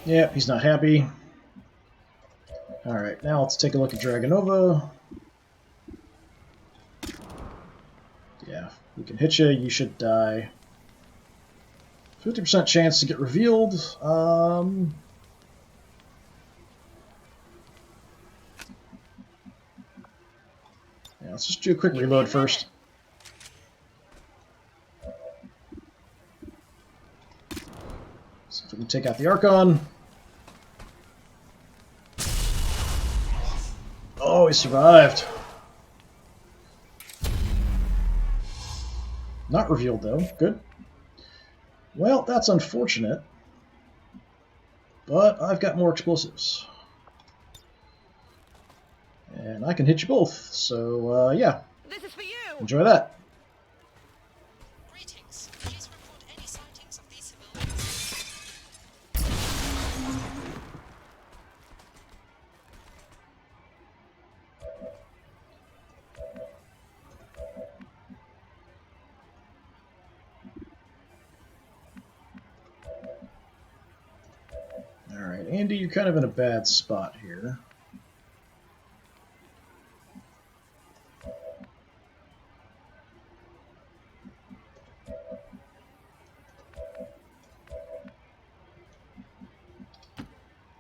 S1: Yep, he's not happy. Alright, now let's take a look at Dragonova. Yeah, we can hit you, you should die. 50% chance to get revealed. Yeah, let's just do a quick reload first. See if we can take out the Archon. Oh, he survived. Not revealed, though. Good. Well, that's unfortunate. But I've got more explosives. And I can hit you both. So, yeah.
S8: This is for you.
S1: Enjoy that.
S9: Greetings. Please report any sightings of these civilians.
S1: Alright, Andy, you're kind of in a bad spot here.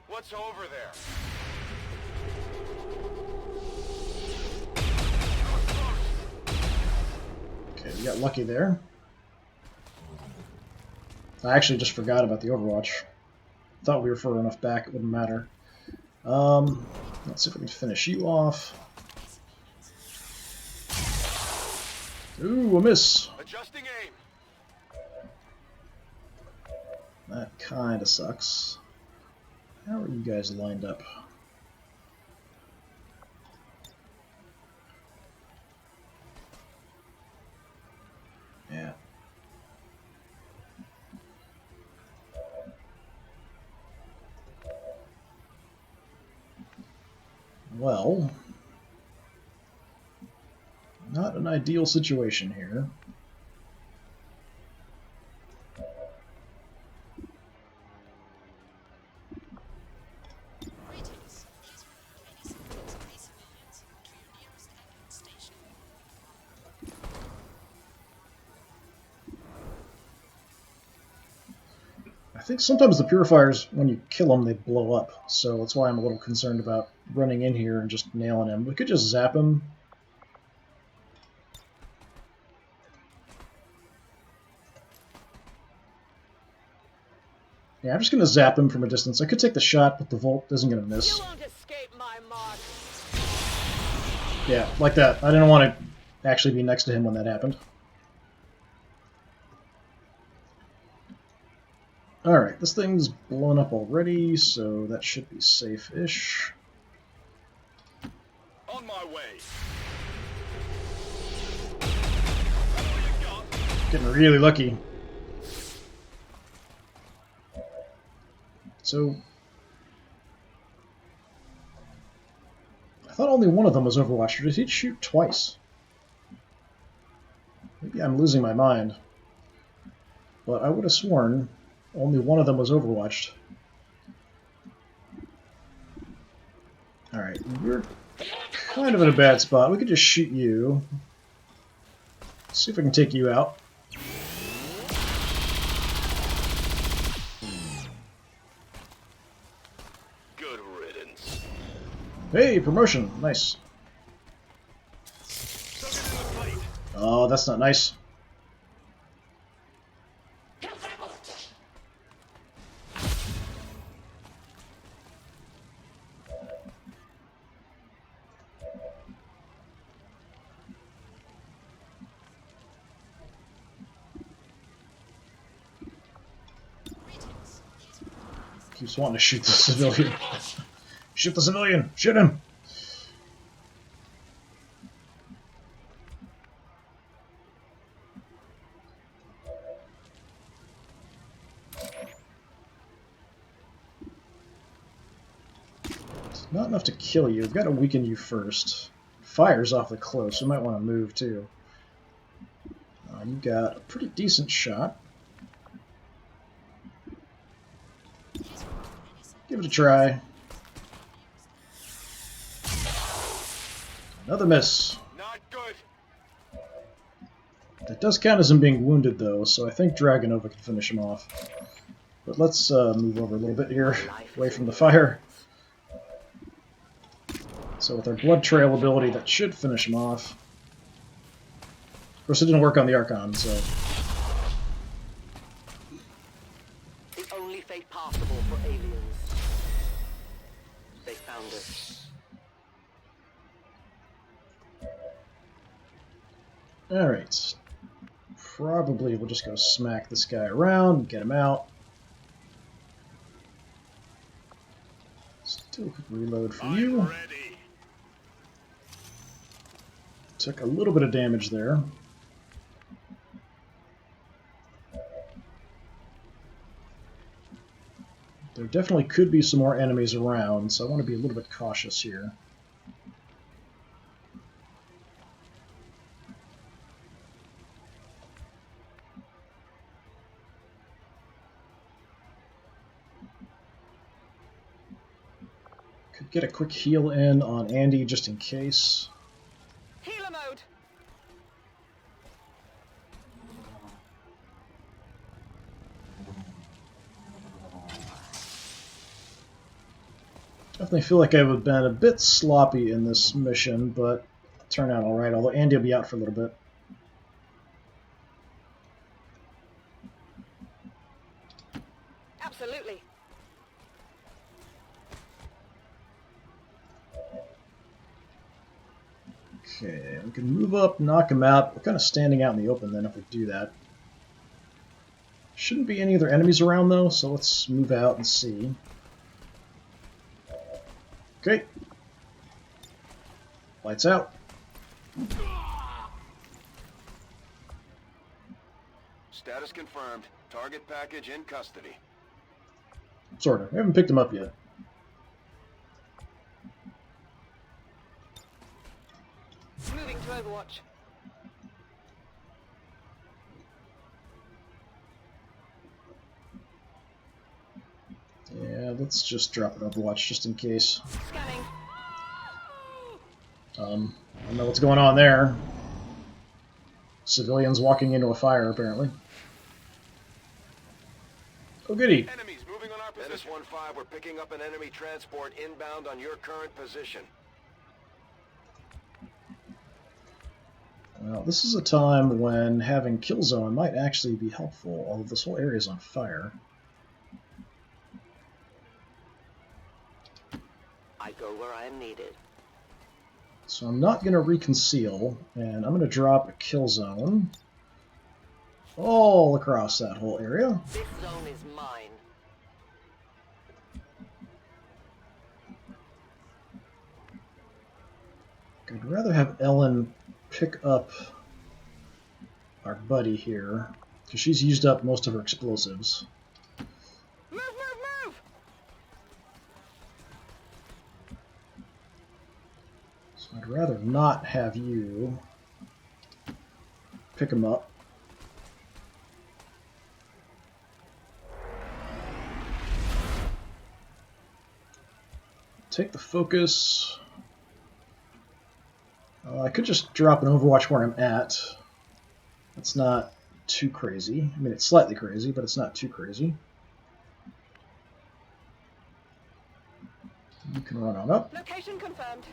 S5: What's over there?
S1: Okay, we got lucky there. I actually just forgot about the Overwatch. Thought we were far enough back, it wouldn't matter. Let's see if we can finish you off. Ooh, a miss.
S5: Adjusting aim.
S1: That kind of sucks. How are you guys lined up? Yeah. Well, not an ideal situation here.
S9: Greetings. Please report any sightings of these civilians to your nearest ambulance station.
S1: I think sometimes the purifiers, when you kill them, they blow up. So that's why I'm a little concerned about running in here and just nailing him. We could just zap him. Yeah, I'm just going to zap him from a distance. I could take the shot, but the Volt isn't going to miss.
S8: You won't escape my mark.
S1: Yeah, like that. I didn't want to actually be next to him when that happened. Alright, this thing's blown up already, so that should be safe-ish.
S5: On my way.
S1: Getting really lucky. So, I thought only one of them was Overwatch, or did he shoot twice? Maybe I'm losing my mind. But I would have sworn only one of them was Overwatched. Alright, you're kind of in a bad spot. We could just shoot you. See if I can take you out.
S5: Good riddance.
S1: Hey, promotion. Nice. Oh, that's not nice.
S9: Greetings. Please report any
S1: Keeps wanting to shoot the civilian. Shoot the civilian! Shoot him! It's not enough to kill you. We've got to weaken you first. Fire's awfully close. We might want to move too. You got a pretty decent shot. Give it a try. Another miss.
S5: Not good.
S1: That does count as him being wounded, though, so I think Dragonova can finish him off. But let's move over a little bit here, away from the fire. So with our Blood Trail ability, that should finish him off. Of course, it didn't work on the Archon, so...
S8: The only fate possible for aliens. They found us.
S1: Alright. Probably we'll just go smack this guy around, get him out. Still could reload for you.
S5: I'm ready.
S1: Took a little bit of damage there. There definitely could be some more enemies around, so I want to be a little bit cautious here. Could get a quick heal in on Andy just in case.
S8: Healer mode.
S1: Definitely feel like I would have been a bit sloppy in this mission, but it turned out alright, although Andy will be out for a little bit.
S8: Absolutely.
S1: Okay, we can move up, knock him out. We're kind of standing out in the open then if we do that. Shouldn't be any other enemies around though, so let's move out and see. Okay. Lights out.
S5: Status confirmed. Target package in custody.
S1: Sort of. We haven't picked him up yet.
S8: Moving to Overwatch.
S1: Yeah, let's just drop an Overwatch just in case.
S8: Scanning.
S1: I don't know what's going on there. Civilians walking into a fire, apparently. Oh, goody.
S5: Enemies moving on our position. Menace 1-5, we're picking up an enemy transport inbound on your current position.
S1: Well, this is a time when having kill zone might actually be helpful, although this whole area is on fire.
S8: I go where I am needed.
S1: So I'm not going to reconceal, and I'm going to drop a kill zone all across that whole area.
S8: This zone is mine.
S1: I'd rather have Ellen pick up our buddy here, because she's used up most of her explosives.
S8: Move, move, move!
S1: So I'd rather not have you pick him up. Take the focus. I could just drop an Overwatch where I'm at. That's not too crazy. I mean, it's slightly crazy, but it's not too crazy. You can run on up.
S8: Location confirmed.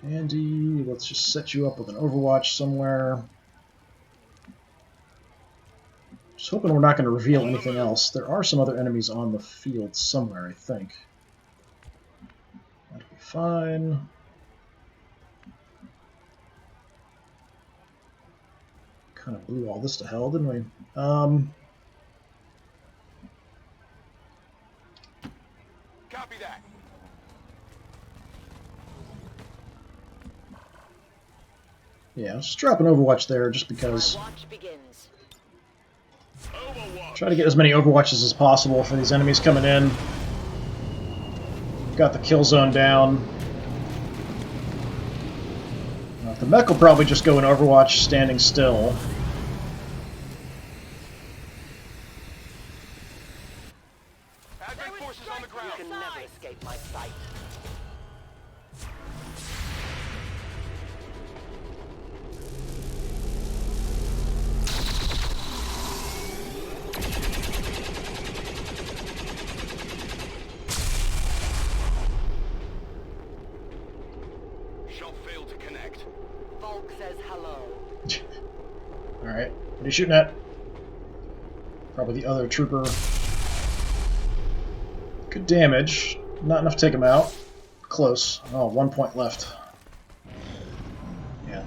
S1: Andy, let's just set you up with an Overwatch somewhere. Just hoping we're not going to reveal anything else. There are some other enemies on the field somewhere, I think. That'll be fine. Kind of blew all this to hell, didn't we?
S5: Copy that.
S1: Yeah, let's just drop an Overwatch there just because.
S8: My watch begins.
S1: Try to get as many Overwatches as possible for these enemies coming in. Got the kill zone down. The mech will probably just go in Overwatch standing still.
S5: Advent forces on the ground.
S8: You can never escape my sight.
S5: Shall fail to connect.
S8: Volk says hello.
S1: Alright, what are you shooting at? Probably the other trooper. Good damage. Not enough to take him out. Close. Oh, 1 point left. Yeah.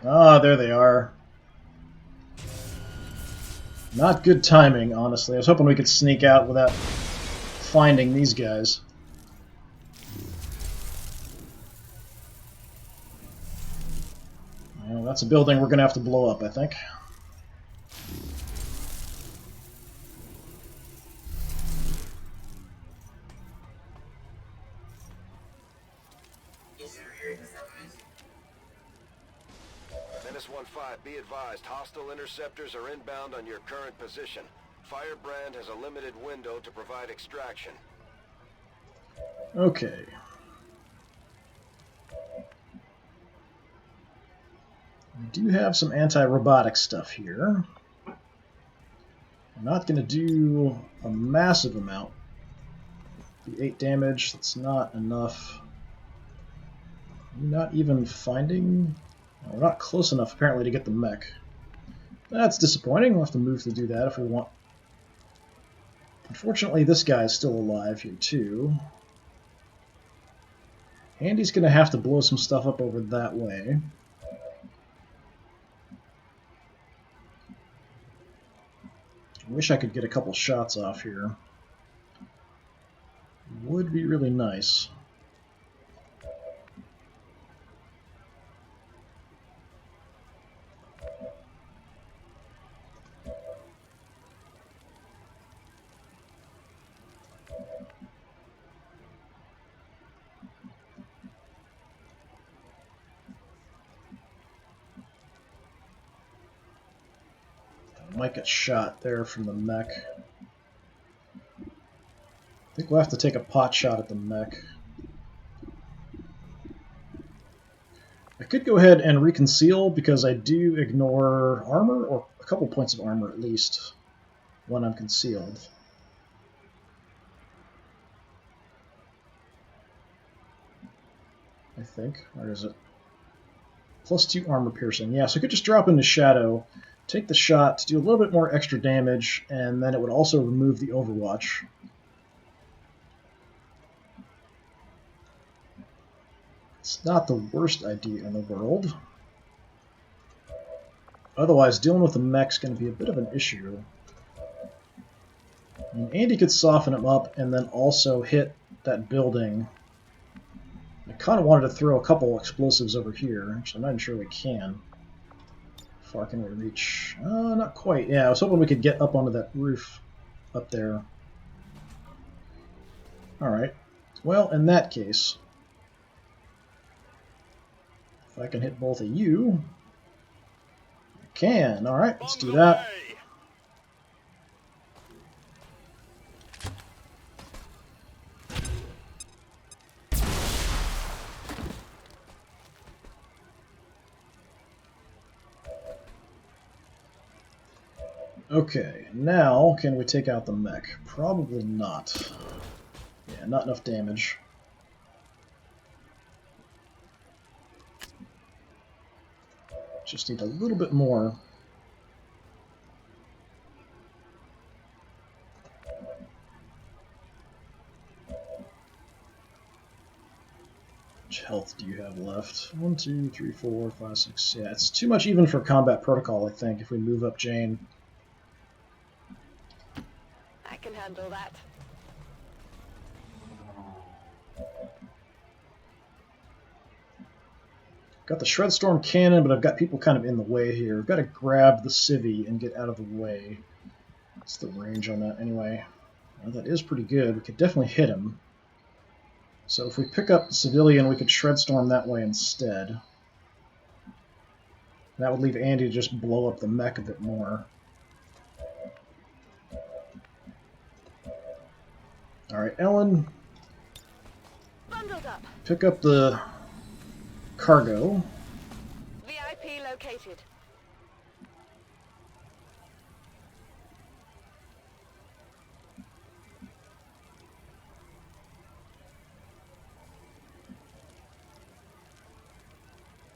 S1: Ah, there they are. Not good timing, honestly. I was hoping we could sneak out without finding these guys. Well, that's a building we're going to have to blow up, I think.
S5: Menace 1-5, be advised, hostile interceptors are inbound on your current position. Firebrand has a limited window to provide extraction.
S1: Okay. We do have some anti-robotic stuff here. I'm not going to do a massive amount. The 8 damage, that's not enough. Not even finding... No, we're not close enough, apparently, to get the mech. That's disappointing. We'll have to move to do that if we want Unfortunately, this guy is still alive here, too. Andy's going to have to blow some stuff up over that way. I wish I could get a couple shots off here. Would be really nice. Might get shot there from the mech. I think we'll have to take a pot shot at the mech. I could go ahead and reconceal because I do ignore armor, or a couple points of armor at least, when I'm concealed. I think. Or is it? +2 armor piercing. Yeah, so I could just drop into shadow, take the shot, do a little bit more extra damage, and then it would also remove the overwatch. It's not the worst idea in the world. Otherwise, dealing with the mech's going to be a bit of an issue. And Andy could soften him up and then also hit that building. I kind of wanted to throw a couple explosives over here. Actually, I'm not even sure we can. How far can we reach? Not quite. Yeah, I was hoping we could get up onto that roof up there. Alright. Well, in that case, if I can hit both of you, I can. Alright, let's do that. Okay, now can we take out the mech? Probably not. Yeah, not enough damage. Just need a little bit more. How much health do you have left? 1, 2, 3, 4, 5, 6. Yeah, it's too much even for combat protocol, I think, if we move up Jane.
S8: I can handle that.
S1: Got the Shredstorm cannon, but I've got people kind of in the way here. I've got to grab the civvy and get out of the way. What's the range on that anyway? Well, that is pretty good. We could definitely hit him. So if we pick up the civilian, we could Shredstorm that way instead. That would leave Andy to just blow up the mech a bit more. Alright, Ellen.
S8: Bundled up.
S1: Pick up the cargo.
S8: VIP located.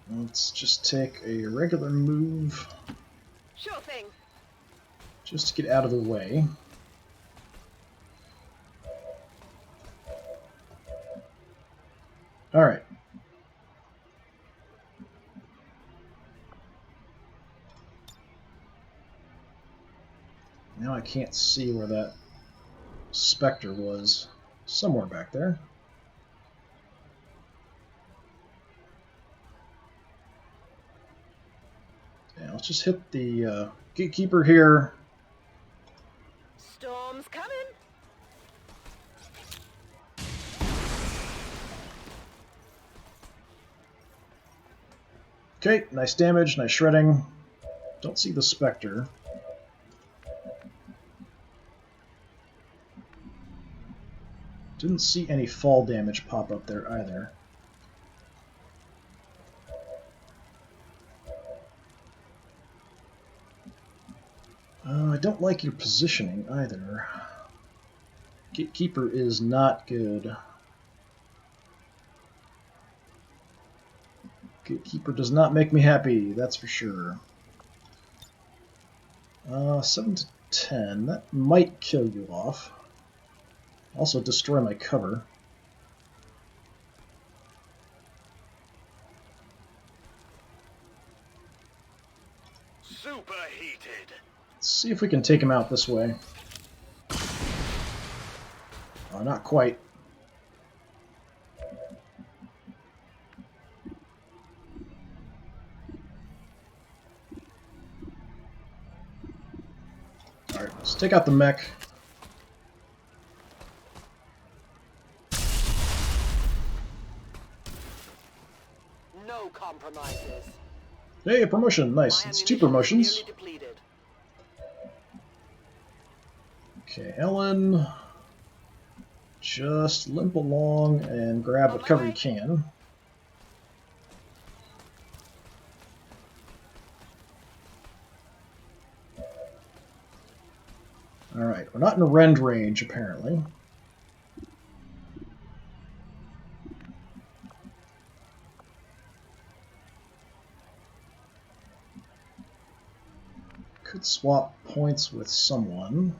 S1: Let's just take a regular move.
S8: Sure thing.
S1: Just to get out of the way. Alright. Now I can't see where that Spectre was. Somewhere back there. Yeah, let's just hit the Gatekeeper here.
S8: Storm's coming.
S1: Okay, nice damage, nice shredding. Don't see the Spectre. Didn't see any fall damage pop up there either. I don't like your positioning either. Gatekeeper is not good. Gatekeeper does not make me happy, that's for sure. 7 to 10, that might kill you off. Also destroy my cover.
S4: Superheated.
S1: Let's see if we can take him out this way. Oh, not quite. Alright, let's take out the mech.
S8: No compromises.
S1: Hey, a promotion! Nice.
S8: My
S1: It's 2
S8: ammunition
S1: promotions.
S8: severely depleted.
S1: Okay, Ellen. Just limp along and grab what cover you can. Alright, we're not in rend range, apparently. Could swap points with someone.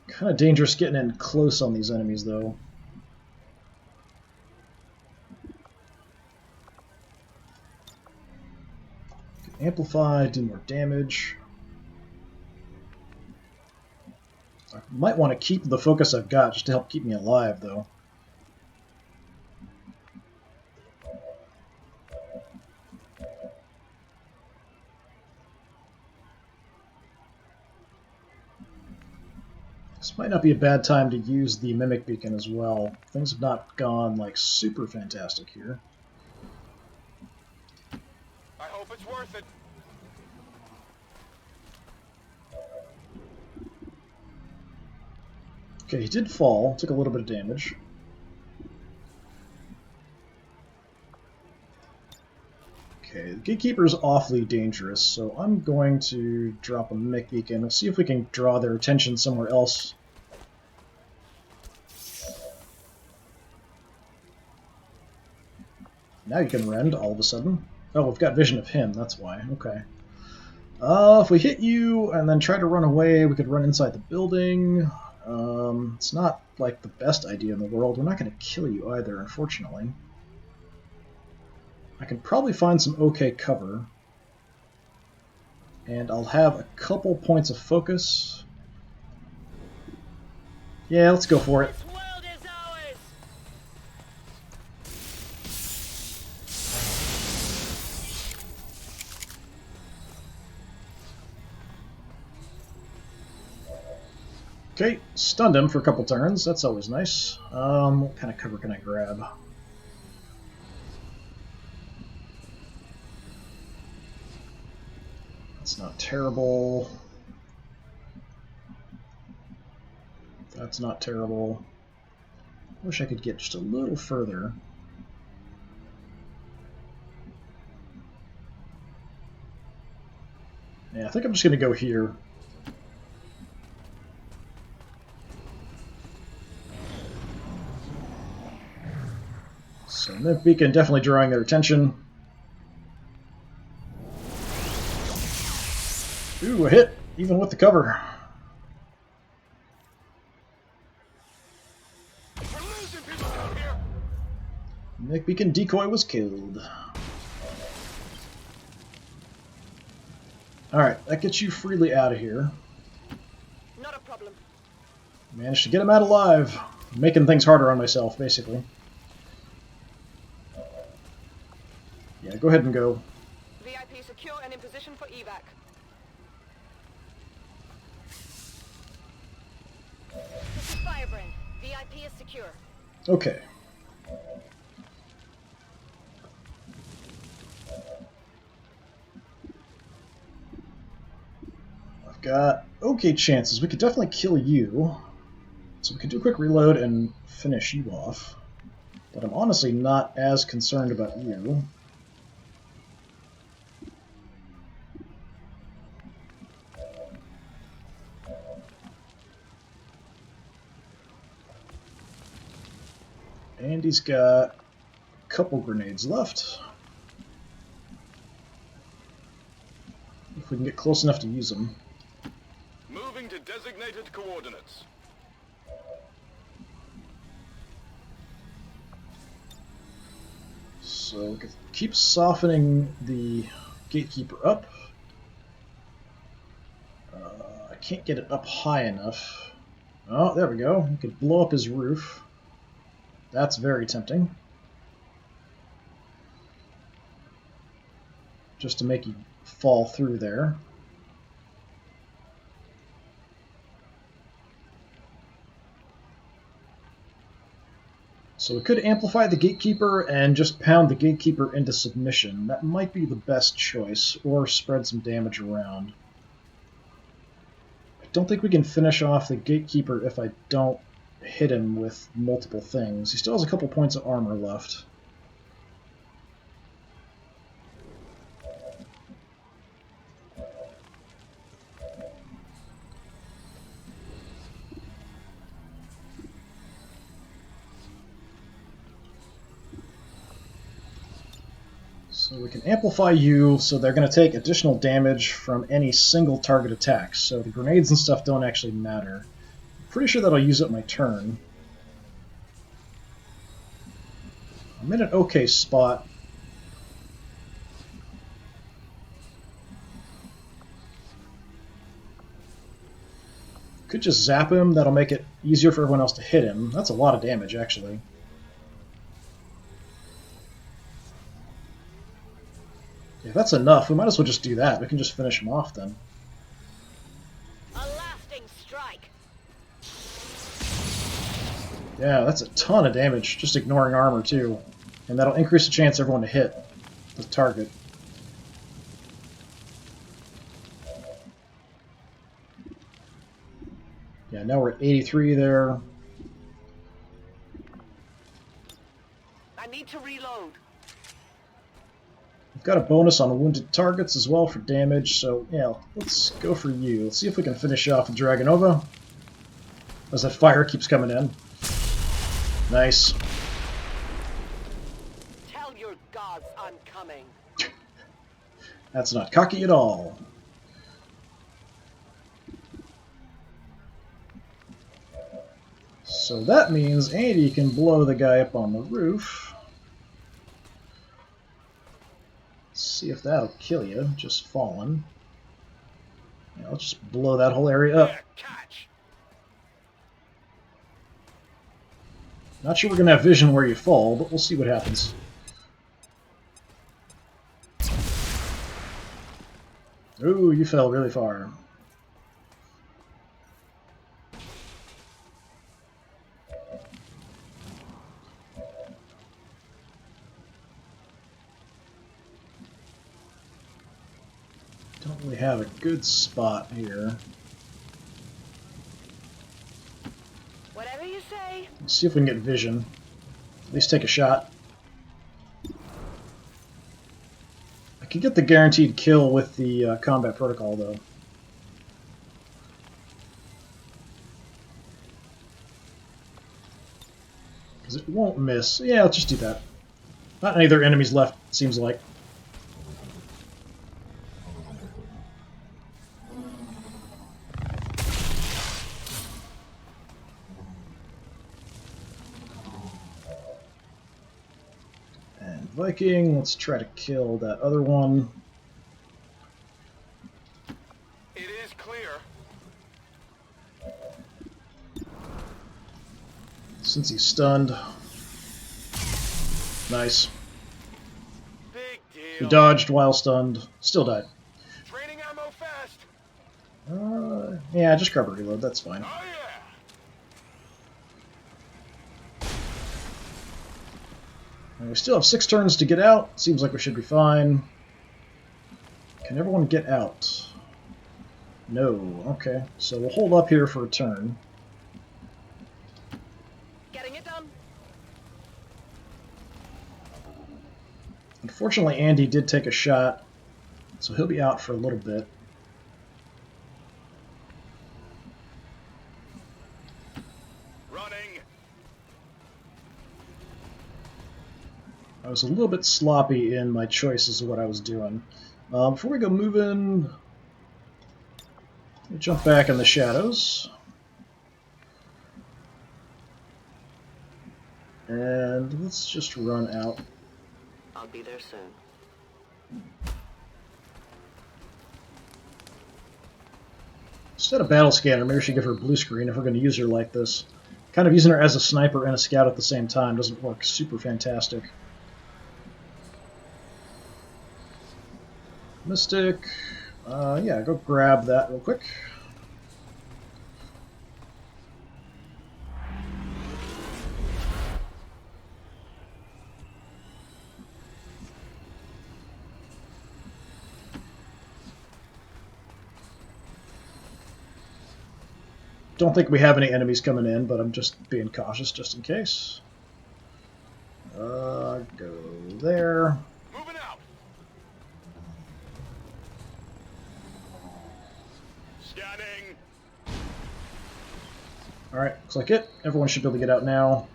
S1: Kind of dangerous getting in close on these enemies, though. Amplify, do more damage. I might want to keep the focus I've got just to help keep me alive, though. This might not be a bad time to use the Mimic Beacon as well. Things have not gone, like, super fantastic here.
S5: I hope it's worth it.
S1: Okay, he did fall. Took a little bit of damage. Okay, the Gatekeeper's awfully dangerous, so I'm going to drop a Mimic Beacon. We'll see if we can draw their attention somewhere else. Now you can rend all of a sudden. Oh, we've got vision of him, that's why. Okay. If we hit you and then try to run away, we could run inside the building. It's not, like, the best idea in the world. We're not going to kill you either, unfortunately. I can probably find some okay cover. And I'll have a couple points of focus. Yeah, let's go for it.
S8: This world is ours.
S1: Okay, stunned him for a couple turns. That's always nice. What kind of cover can I grab? That's not terrible. That's not terrible. Wish I could get just a little further. Yeah, I think I'm just going to go here. So Mimic Beacon definitely drawing their attention. Ooh, a hit, even with the cover.
S5: We're losing people down here.
S1: Mimic Beacon decoy was killed. Alright, that gets you freely out of here.
S8: Not a problem.
S1: Managed to get him out alive. Making things harder on myself, basically. Yeah, go ahead and go.
S8: VIP secure and in position for evac. This is Firebrand. VIP is secure.
S1: Okay. I've got okay chances. We could definitely kill you. So we could do a quick reload and finish you off. But I'm honestly not as concerned about you. And he's got a couple grenades left. If we can get close enough to use them.
S5: Moving to
S7: Designated coordinates.
S1: So we can keep softening the gatekeeper up. I can't get it up high enough. Oh, there we go. We could blow up his roof. That's very tempting. Just to make you fall through there. So we could amplify the gatekeeper and just pound the gatekeeper into submission. That might be the best choice, or spread some damage around. I don't think we can finish off the gatekeeper if I don't hit him with multiple things. He still has a couple points of armor left. So we can amplify you, so they're going to take additional damage from any single target attacks. So the grenades and stuff don't actually matter. I'm pretty sure that'll use up my turn. I'm in an okay spot. Could just zap him, that'll make it easier for everyone else to hit him. That's a lot of damage, actually. If that's enough, we might as well just do that. We can just finish him off then.
S8: A lasting strike.
S1: Yeah, that's a ton of damage, just ignoring armor too. And that'll increase the chance of everyone to hit the target. Yeah, now we're at 83 there.
S8: I need to reload.
S1: We've got a bonus on wounded targets as well for damage, so yeah, let's go for you. Let's see if we can finish off with Dragonova. As that fire keeps coming in. Nice.
S8: Tell your gods I'm coming.
S1: That's not cocky at all. So that means Andy can blow the guy up on the roof. Let's see if that'll kill you, just falling. Yeah, let's just blow that whole area up. Not sure we're going to have vision where you fall, but we'll see what happens. Ooh, you fell really far. Don't really have a good spot here.
S8: Whatever you say.
S1: Let's see if we can get vision. At least take a shot. I can get the guaranteed kill with the combat protocol, though. Because it won't miss. Yeah, let's just do that. Not any of their enemies left, it seems like. Viking, let's try to kill that other one.
S7: It is clear.
S1: Since he's stunned. Nice.
S7: Big deal.
S1: He dodged while stunned. Still died.
S7: Training ammo fast.
S1: Yeah, just grab a reload, that's fine.
S7: Oh yeah.
S1: And we still have 6 turns to get out. Seems like we should be fine. Can everyone get out? No. Okay. So we'll hold up here for a turn.
S8: Getting it done.
S1: Unfortunately, Andy did take a shot, so he'll be out for a little bit.
S7: Running.
S1: I was a little bit sloppy in my choices of what I was doing. Before we go moving, We jump back in the shadows. And let's just run out.
S8: I'll be there soon.
S1: Instead of battle scanner, maybe we should give her blue screen if we're going to use her like this. Kind of using her as a sniper and a scout at the same time doesn't work super fantastic. Mystic. Yeah, go grab that real quick. Don't think we have any enemies coming in, but I'm just being cautious just in case. Go there.
S7: Moving out. Scanning.
S1: Alright, looks like it. Everyone should be able to get out now.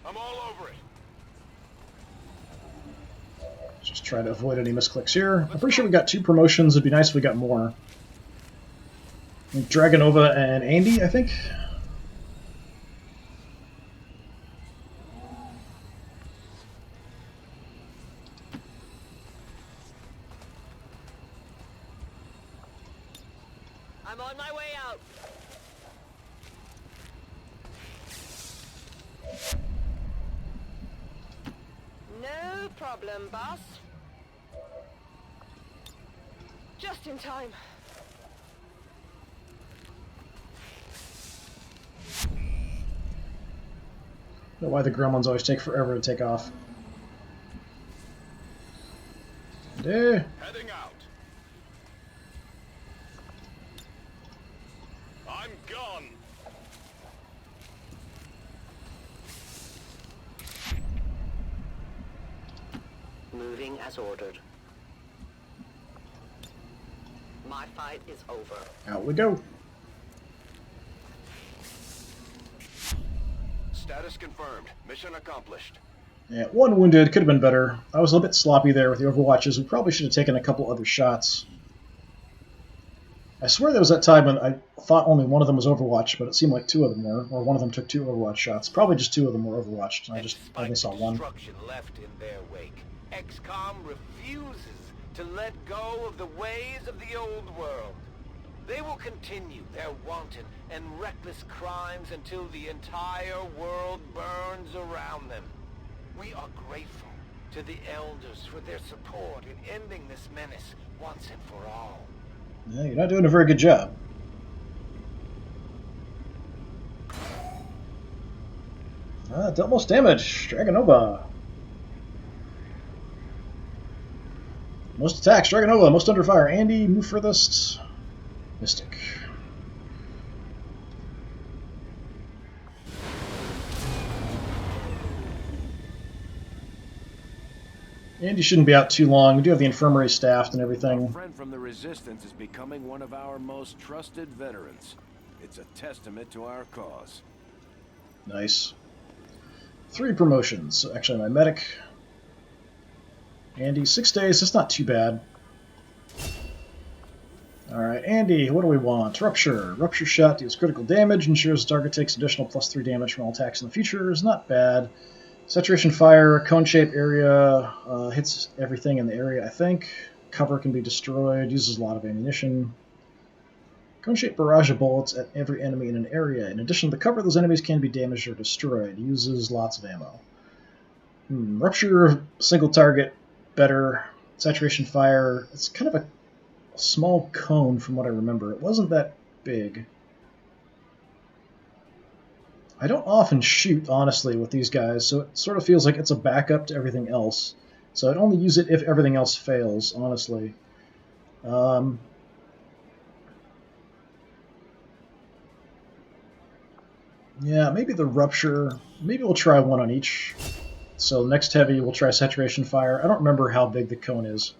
S7: I'm all over it.
S1: Just try to avoid any misclicks here. I'm pretty sure we got 2 promotions. It'd be nice if we got more. Dragonova and Andy, I think.
S8: I'm on my way out. No problem, boss. Just in time.
S1: I don't know why the gremlins always take forever to take off. There.
S7: Heading out. I'm gone.
S8: Moving as ordered. My fight is over.
S1: Out we go.
S5: Status confirmed. Mission accomplished.
S1: Yeah, 1 wounded. Could have been better. I was a little bit sloppy there with the overwatches. We probably should have taken a couple other shots. I swear there was that time when I thought only one of them was Overwatch, but it seemed like 2 of them were, or one of them took 2 Overwatch shots. Probably just 2 of them were Overwatched, and I just only saw 1.
S5: Destruction left in their wake. XCOM refuses to let go of the ways of the old world. They will continue their wanton and reckless crimes until the entire world burns around them. We are grateful to the Elders for their support in ending this menace once and for all.
S1: Yeah, you're not doing a very good job. Dealt most damage. Dragonova. Most attacks. Dragonova. Most under fire. Andy, move furthest. Mystic. Andy shouldn't be out too long. We do have the infirmary staffed and everything.
S10: Our friend from the Resistance is becoming one of our most trusted veterans. It's a testament to our cause.
S1: Nice. 3 promotions. Actually, my medic. Andy, 6 days. That's not too bad. Alright, Andy, what do we want? Rupture. Rupture shot deals critical damage, ensures the target takes additional +3 damage from all attacks in the future. Is not bad. Saturation fire, cone-shaped area, hits everything in the area, I think. Cover can be destroyed, uses a lot of ammunition. Cone-shaped barrage of bullets at every enemy in an area. In addition to the cover, those enemies can be damaged or destroyed. Uses lots of ammo. Rupture, single target, better. Saturation fire, it's kind of a small cone from what I remember. It wasn't that big. I don't often shoot, honestly, with these guys, so it sort of feels like it's a backup to everything else. So I'd only use it if everything else fails, honestly. Yeah, maybe the Rupture. Maybe we'll try 1 on each. So next heavy, we'll try Saturation Fire. I don't remember how big the cone is.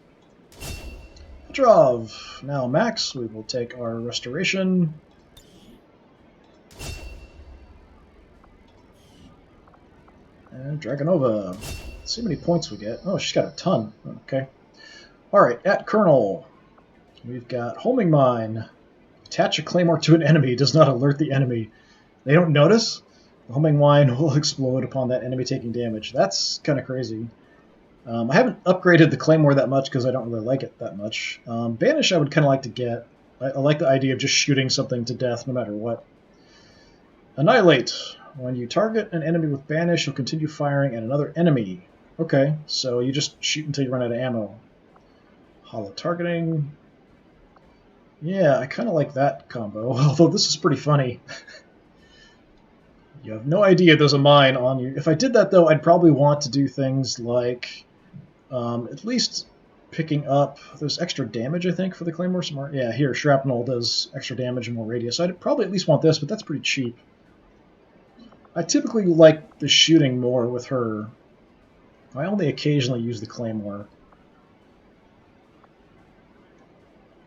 S1: Petrov. Now max, we will take our Restoration. And Dragonova. Let's see how many points we get. Oh, she's got a ton. Okay. Alright, at Colonel, we've got Homing Mine. Attach a claymore to an enemy. Does not alert the enemy. They don't notice? The homing mine will explode upon that enemy taking damage. That's kind of crazy. I haven't upgraded the claymore that much because I don't really like it that much. Banish I would kind of like to get. I like the idea of just shooting something to death no matter what. Annihilate. When you target an enemy with Banish, you'll continue firing at another enemy. Okay, so you just shoot until you run out of ammo. Hollow targeting. Yeah, I kind of like that combo, although this is pretty funny. You have no idea there's a mine on you. If I did that, though, I'd probably want to do things like at least picking up... There's extra damage, I think, for the Claymore. Yeah, here, Shrapnel does extra damage and more radius. So I'd probably at least want this, but that's pretty cheap. I typically like the shooting more with her. I only occasionally use the Claymore.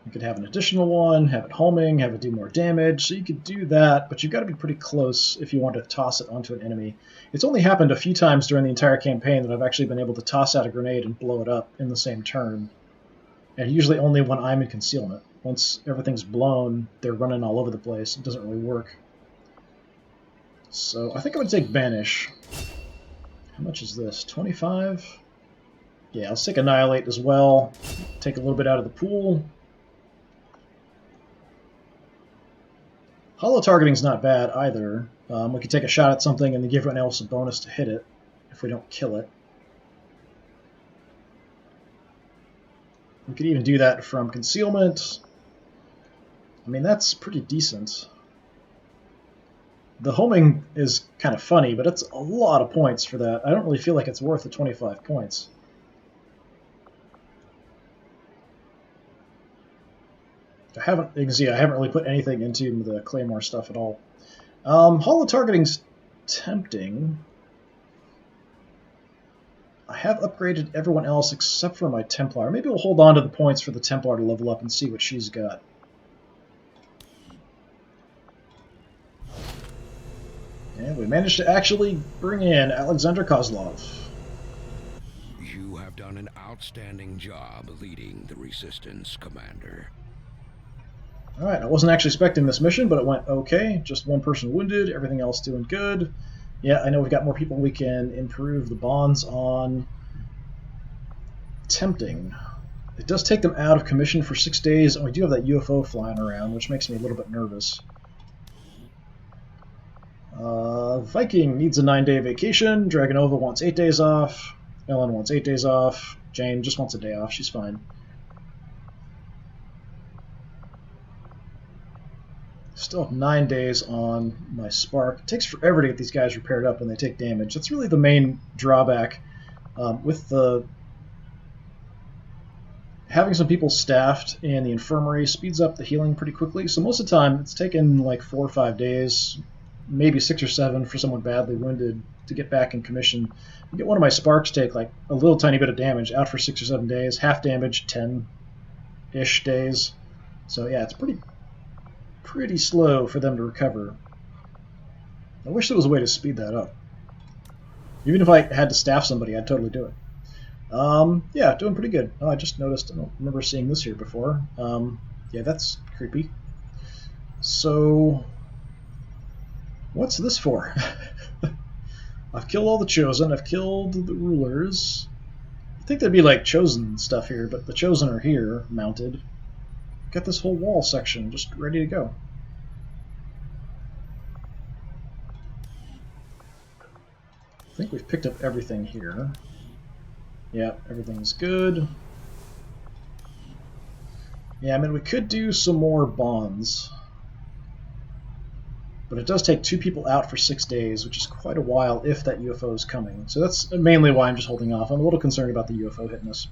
S1: You could have an additional one, have it homing, have it do more damage, so you could do that, but you've got to be pretty close if you want to toss it onto an enemy. It's only happened a few times during the entire campaign that I've actually been able to toss out a grenade and blow it up in the same turn. And usually only when I'm in concealment. Once everything's blown, they're running all over the place. It doesn't really work. So I think I would take Banish. How much is this? 25? Yeah, let's take Annihilate as well. Take a little bit out of the pool. Hollow targeting's not bad either. We could take a shot at something and then give everyone else a bonus to hit it if we don't kill it. We could even do that from concealment. I mean, that's pretty decent. The homing is kind of funny, but it's a lot of points for that. I don't really feel like it's worth the 25 points. You can see I haven't really put anything into the Claymore stuff at all. Hollow targeting's tempting. I have upgraded everyone else except for my Templar. Maybe we'll hold on to the points for the Templar to level up and see what she's got. And we managed to actually bring in Alexander Kozlov.
S11: You have done an outstanding job leading the Resistance, Commander.
S1: Alright, I wasn't actually expecting this mission, but it went okay. Just one person wounded, everything else doing good. Yeah, I know we've got more people we can improve the bonds on. Tempting. It does take them out of commission for 6 days, and we do have that UFO flying around, which makes me a little bit nervous. Viking needs a 9-day vacation. Dragonova wants 8 days off. Ellen wants 8 days off. Jane just wants a day off. She's fine. Still have 9 days on my Spark. It takes forever to get these guys repaired up when they take damage. That's really the main drawback with the having some people staffed in the infirmary speeds up the healing pretty quickly. So most of the time it's taken like 4 or 5 days, maybe 6 or 7 for someone badly wounded to get back in commission. You get one of my Sparks take like a little tiny bit of damage, out for 6 or 7 days, half damage 10-ish days. So yeah, it's pretty slow for them to recover. I wish there was a way to speed that up. Even if I had to staff somebody, I'd totally do it. Yeah, doing pretty good. Oh, I just noticed, I don't remember seeing this here before. Yeah, that's creepy. So, what's this for? I've killed all the Chosen, I've killed the rulers. I think there'd be like Chosen stuff here, but the Chosen are here, mounted. Got this whole wall section just ready to go. I think we've picked up everything here. Yeah, everything's good. Yeah, I mean, we could do some more bonds. But it does take 2 people out for 6 days, which is quite a while if that UFO is coming. So that's mainly why I'm just holding off. I'm a little concerned about the UFO hitting us.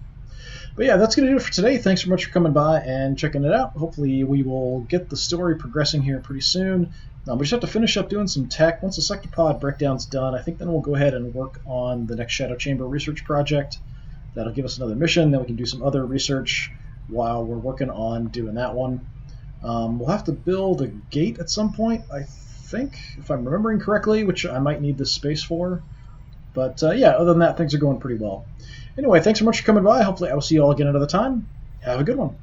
S1: But yeah, that's going to do it for today. Thanks so much for coming by and checking it out. Hopefully we will get the story progressing here pretty soon. We just have to finish up doing some tech. Once the Sectopod breakdown's done, I think then we'll go ahead and work on the next Shadow Chamber research project. That'll give us another mission. Then we can do some other research while we're working on doing that one. We'll have to build a gate at some point, I think, if I'm remembering correctly, which I might need this space for. But yeah, other than that, things are going pretty well. Anyway, thanks so much for coming by. Hopefully I will see you all again another time. Have a good one.